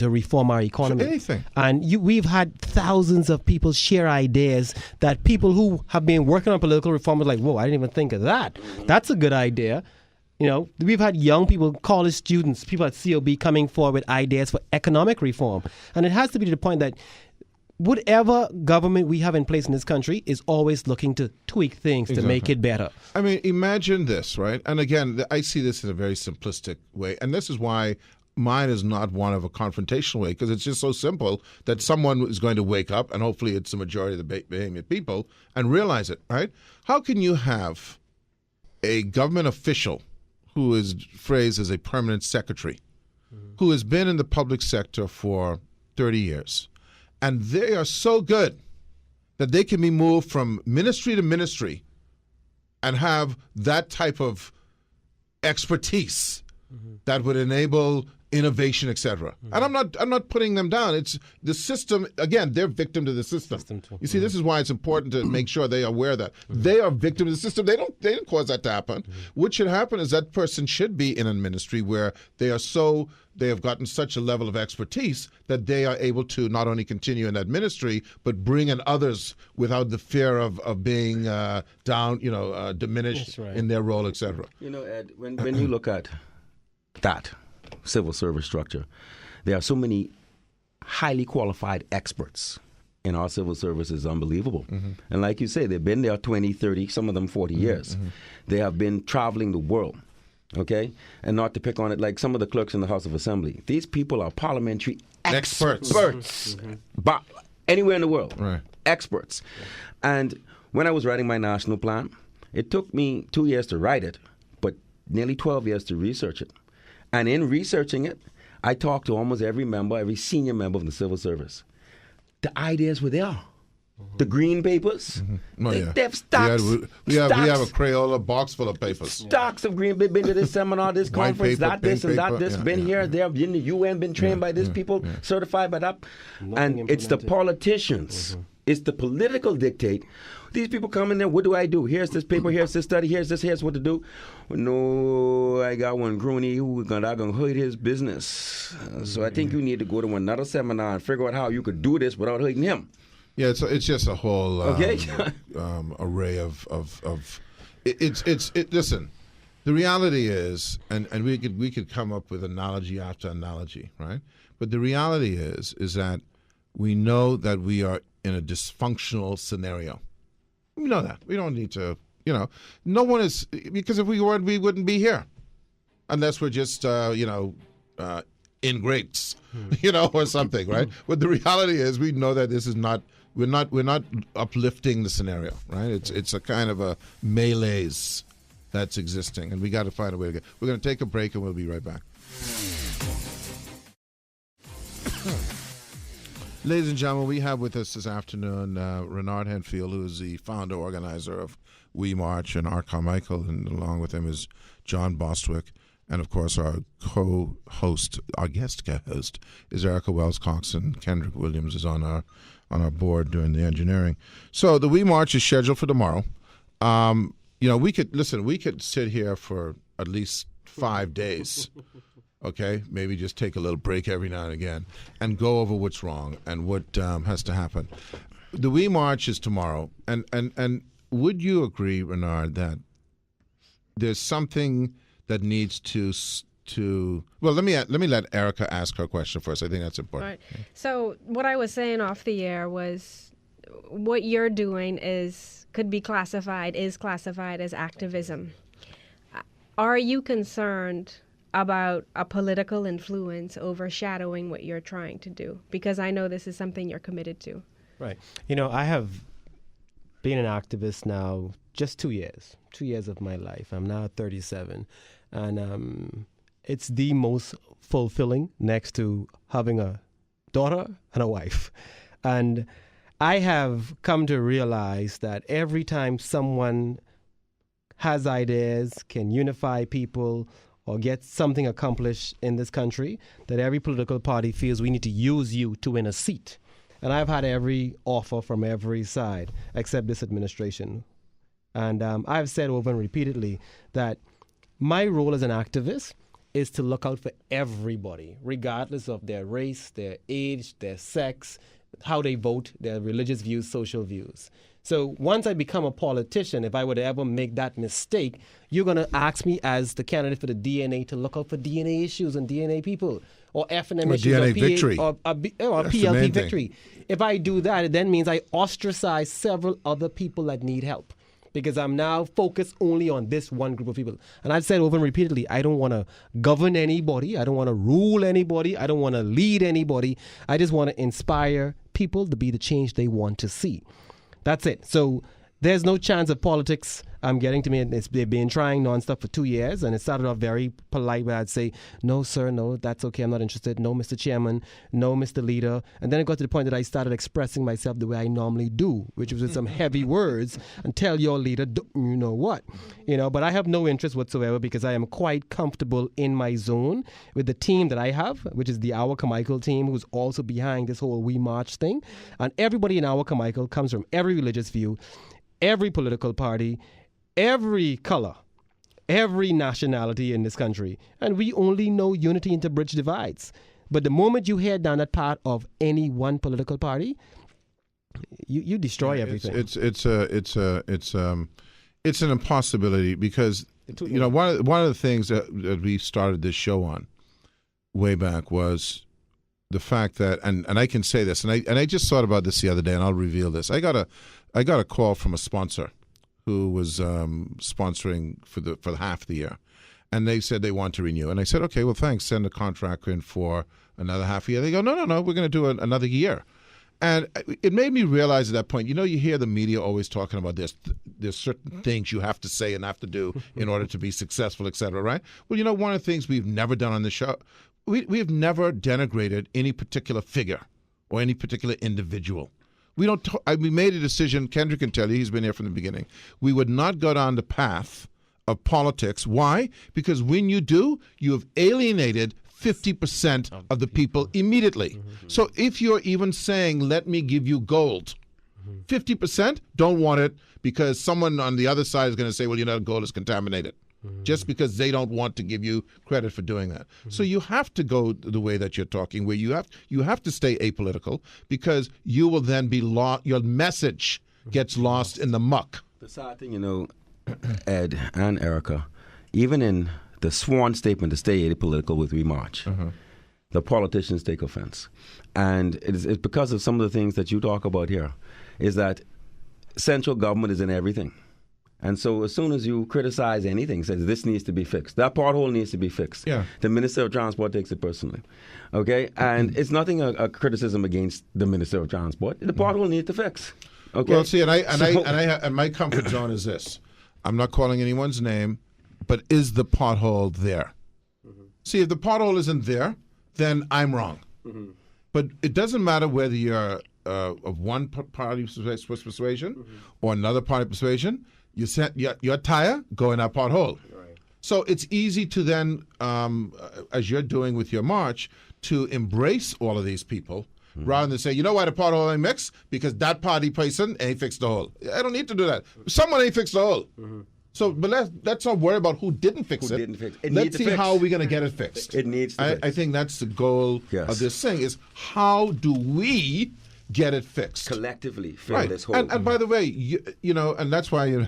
reform our economy. For anything. And we've had thousands of people share ideas that people who have been working on political reform are like, whoa, I didn't even think of that. That's a good idea. You know, we've had young people, college students, people at COB coming forward with ideas for economic reform. And it has to be to the point that whatever government we have in place in this country is always looking to tweak things to make it better. I mean, imagine this, right? And again, I see this in a very simplistic way. And this is why mine is not one of a confrontational way, because it's just so simple that someone is going to wake up, and hopefully it's the majority of the Bahamian people, and realize it, right? How can you have a government official who is phrased as a permanent secretary, who has been in the public sector for 30 years, and they are so good that they can be moved from ministry to ministry and have that type of expertise that would enable innovation, etc. And I'm not putting them down. It's the system. Again, they're victim to the system. You see, this is why it's important to make sure they are aware that they are victim to the system. They didn't cause that to happen. What should happen is that person should be in a ministry where they have gotten such a level of expertise that they are able to not only continue in that ministry, but bring in others without the fear of being diminished in their role, etc. You know, Ed, when you look at that civil service structure, there are so many highly qualified experts in our civil service. Is unbelievable. And like you say, they've been there 20, 30, some of them 40 years. They have been traveling the world. Okay? And not to pick on it, like some of the clerks in the House of Assembly. These people are parliamentary experts. But anywhere in the world. Right. Experts. And when I was writing my national plan, it took me 2 years to write it, but nearly 12 years to research it. And in researching it, I talked to almost every senior member of the civil service. The ideas were there. The green papers. They have stocks. We have a Crayola box full of papers. Stocks of green. Been to this seminar, this conference, paper, this, been here, there, been the UN, been trained by this people, certified by that. And it's the politicians. It's the political dictate. These people come in there, what do I do? Here's this paper, here's this study, here's what to do. No, I got one crony who's gonna hurt his business. So I think you need to go to another seminar and figure out how you could do this without hurting him. Yeah, it's just a whole array of listen. The reality is, and we could come up with analogy after analogy, right? But the reality is that we know that we are in a dysfunctional scenario. We know that. We don't need to, no one is, because if we weren't, we wouldn't be here, unless we're just ingrates, or something, right? But the reality is, we know that this is not. We're not uplifting the scenario, right? It's a kind of a malaise that's existing, and we got to find a way to get. We're going to take a break, and we'll be right back. Ladies and gentlemen, we have with us this afternoon Renard Henfield, who is the founder, organizer of We March, and Art Carmichael, and along with him is John Bostwick. And, of course, our co-host, our guest co-host, is Erica Wells-Cox, Kendrick Williams is on our board doing the engineering. So the We March is scheduled for tomorrow. We could sit here for at least 5 days, okay? Maybe just take a little break every now and again and go over what's wrong and what has to happen. The We March is tomorrow. And would you agree, Renard, that there's something that needs to well, let me let Erica ask her question first. I think that's important. Right. So what I was saying off the air was what you're doing is classified as activism. are you concerned about a political influence overshadowing what you're trying to do? Because I know this is something you're committed to. Right. You know, I have been an activist now just 2 years of my life. I'm now 37. And it's the most fulfilling next to having a daughter and a wife. And I have come to realize that every time someone has ideas, can unify people, or get something accomplished in this country, that every political party feels we need to use you to win a seat. And I've had every offer from every side except this administration. And I've said over and repeatedly that my role as an activist is to look out for everybody, regardless of their race, their age, their sex, how they vote, their religious views, social views. So once I become a politician, if I were to ever make that mistake, you're going to ask me as the candidate for the DNA to look out for DNA issues and DNA people, or FNM or issues, DNA or, victory. or PLP victory. If I do that, it then means I ostracize several other people that need help, because I'm now focused only on this one group of people. And I've said over and repeatedly, I don't want to govern anybody. I don't want to rule anybody. I don't want to lead anybody. I just want to inspire people to be the change they want to see. That's it. So there's no chance of politics getting to me. They've been trying nonstop for 2 years, and it started off very polite where I'd say, no, sir, no, that's okay, I'm not interested. No, Mr. Chairman. No, Mr. Leader. And then it got to the point that I started expressing myself the way I normally do, which was with some heavy words, and tell your leader, you know what. But I have no interest whatsoever, because I am quite comfortable in my zone with the team that I have, which is the Our Carmichael team, who's also behind this whole We March thing. And everybody in Our Carmichael comes from every religious view, every political party, every color, every nationality in this country. And we only know unity to bridge divides. But the moment you head down that path of any one political party, you destroy everything. It's an impossibility, because one of the things that we started this show on way back was the fact that, and I can say this, and I just thought about this the other day, and I'll reveal this. I got a call from a sponsor who was sponsoring for half the year, and they said they want to renew. And I said, okay, well, thanks. Send the contract in for another half a year. They go, no, we're going to do another year. And it made me realize at that point, you hear the media always talking about this. There's certain things you have to say and have to do in order to be successful, et cetera, right? Well, one of the things we've never done on the show, we've never denigrated any particular figure or any particular individual. We made a decision. Kendrick can tell you, he's been here from the beginning. We would not go down the path of politics. Why? Because when you do, you have alienated 50% of the people immediately. Mm-hmm. So if you're even saying, let me give you gold, 50% don't want it, because someone on the other side is going to say, well, gold is contaminated. Just because they don't want to give you credit for doing that. So you have to go the way that you're talking, where you have to stay apolitical, because you will then be your message gets lost in the muck. The sad thing, Ed and Erica, even in the sworn statement to stay apolitical with We March, the politicians take offense. And it's because of some of the things that you talk about here, is that central government is in everything. And so as soon as you criticize anything, says this needs to be fixed, that pothole needs to be fixed, the Minister of Transport takes it personally. Okay? And it's nothing a criticism against the Minister of Transport. The pothole needs to fix. Okay? Well, see, and my comfort zone is this. I'm not calling anyone's name, but is the pothole there? See, if the pothole isn't there, then I'm wrong. But it doesn't matter whether you're of one party persuasion or another party persuasion. You set your tire, go in that pothole. Right. So it's easy to then, as you're doing with your march, to embrace all of these people rather than say, you know why the pothole ain't mixed? Because that party person ain't fixed the hole. I don't need to do that. Someone ain't fixed the hole. So, but let's not worry about who didn't fix it. Let's see how we're going to get it fixed. It needs to fix. I think that's the goal of this thing, is how do we get it fixed collectively, fill this hole. And by the way, and that's why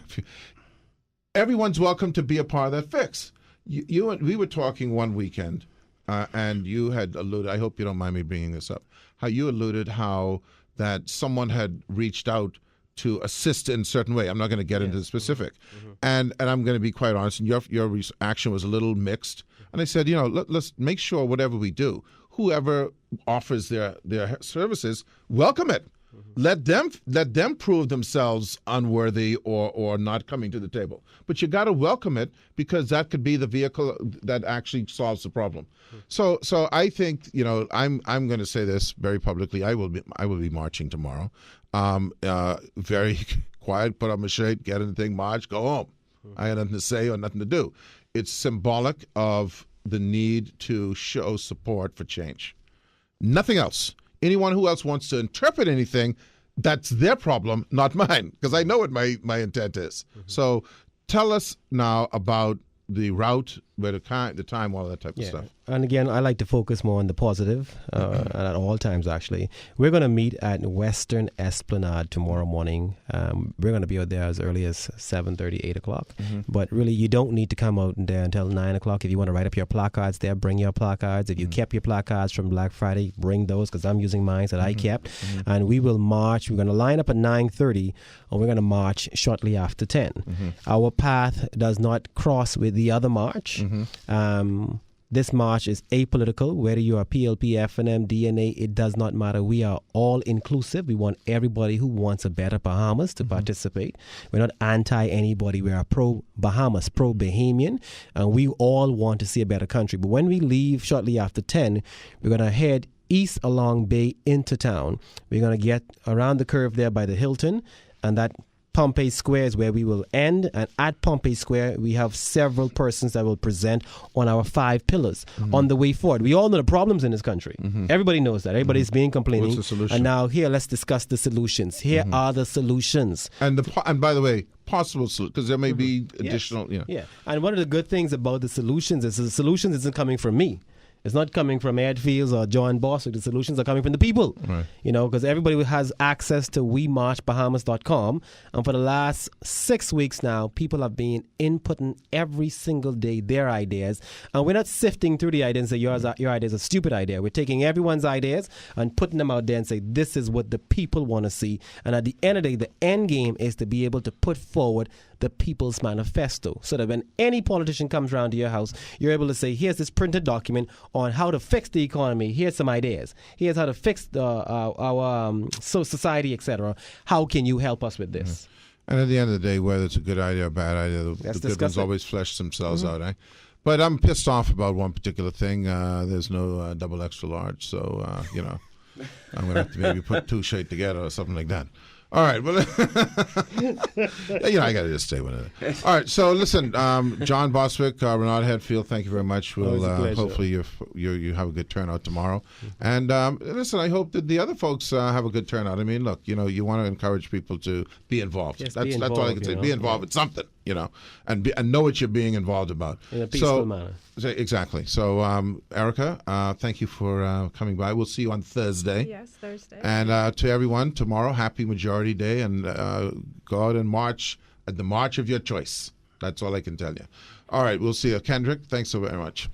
everyone's welcome to be a part of that fix. You and we were talking one weekend, and you had alluded. I hope you don't mind me bringing this up. How you alluded how that someone had reached out to assist in a certain way. I'm not going to get into the specific. And I'm going to be quite honest, and your reaction was a little mixed. And I said, let's make sure whatever we do, whoever offers their services, welcome it. Let them prove themselves unworthy or not coming to the table. But you got to welcome it, because that could be the vehicle that actually solves the problem. So I think I'm going to say this very publicly. I will be marching tomorrow. Very quiet. Put on my shirt, get in the thing, march, go home. I got nothing to say or nothing to do. It's symbolic of the need to show support for change. Nothing else. Anyone who else wants to interpret anything, that's their problem, not mine, because I know what my intent is. So tell us now about the route, where the time, all that type of stuff. And again, I like to focus more on the positive at all times, actually. We're going to meet at Western Esplanade tomorrow morning. We're going to be out there as early as 7:30, 8 o'clock. But really, you don't need to come out there until 9 o'clock. If you want to write up your placards there, bring your placards. If you kept your placards from Black Friday, bring those, because I'm using mine that I kept. And we will march. We're going to line up at 9:30, and we're going to march shortly after 10. Our path does not cross with the other march. This march is apolitical. Whether you are PLP, FNM, DNA, it does not matter. We are all inclusive. We want everybody who wants a better Bahamas to participate. We're not anti anybody. We are pro-Bahamas, pro-Bahamian, and we all want to see a better country. But when we leave shortly after 10, we're going to head east along Bay into town. We're going to get around the curve there by the Hilton, and that Pompey Square is where we will end. And at Pompey Square, we have several persons that will present on our 5 pillars on the way forward. We all know the problems in this country. Everybody knows that. Everybody's been complaining. What's the solution? And now here, let's discuss the solutions. Here are the solutions. And by the way, possible solutions, because there may be additional. Yeah. And one of the good things about the solutions is the solutions isn't coming from me. It's not coming from Ed Fields or John Boswick. The solutions are coming from the people, because everybody has access to WeMarchBahamas.com. And for the last 6 weeks now, people have been inputting every single day their ideas. And we're not sifting through the ideas and say your idea is a stupid idea. We're taking everyone's ideas and putting them out there and say, this is what the people want to see. And at the end of the day, the end game is to be able to put forward the People's Manifesto, so that when any politician comes around to your house, you're able to say, here's this printed document on how to fix the economy. Here's some ideas. Here's how to fix our society, etc. How can you help us with this? And at the end of the day, whether it's a good idea or a bad idea, the good ones always flesh themselves out. But I'm pissed off about one particular thing. There's no double extra large, so I'm going to have to maybe put 2 shades together or something like that. All right. Well, I got to just stay with it. All right. So listen, John Boswick, Renard Hetfield, thank you very much. We'll hopefully you have a good turnout tomorrow. And listen, I hope that the other folks have a good turnout. I mean, look, you want to encourage people to be involved. Yes, that's involved, all I can say. Be involved with something, and know what you're being involved about in a peaceful manner. Exactly. So, Erica, thank you for coming by. We'll see you on Thursday. Yes, Thursday. And to everyone, tomorrow, happy Majority Day, and go out and march at the march of your choice. That's all I can tell you. All right, we'll see you. Kendrick, thanks so very much.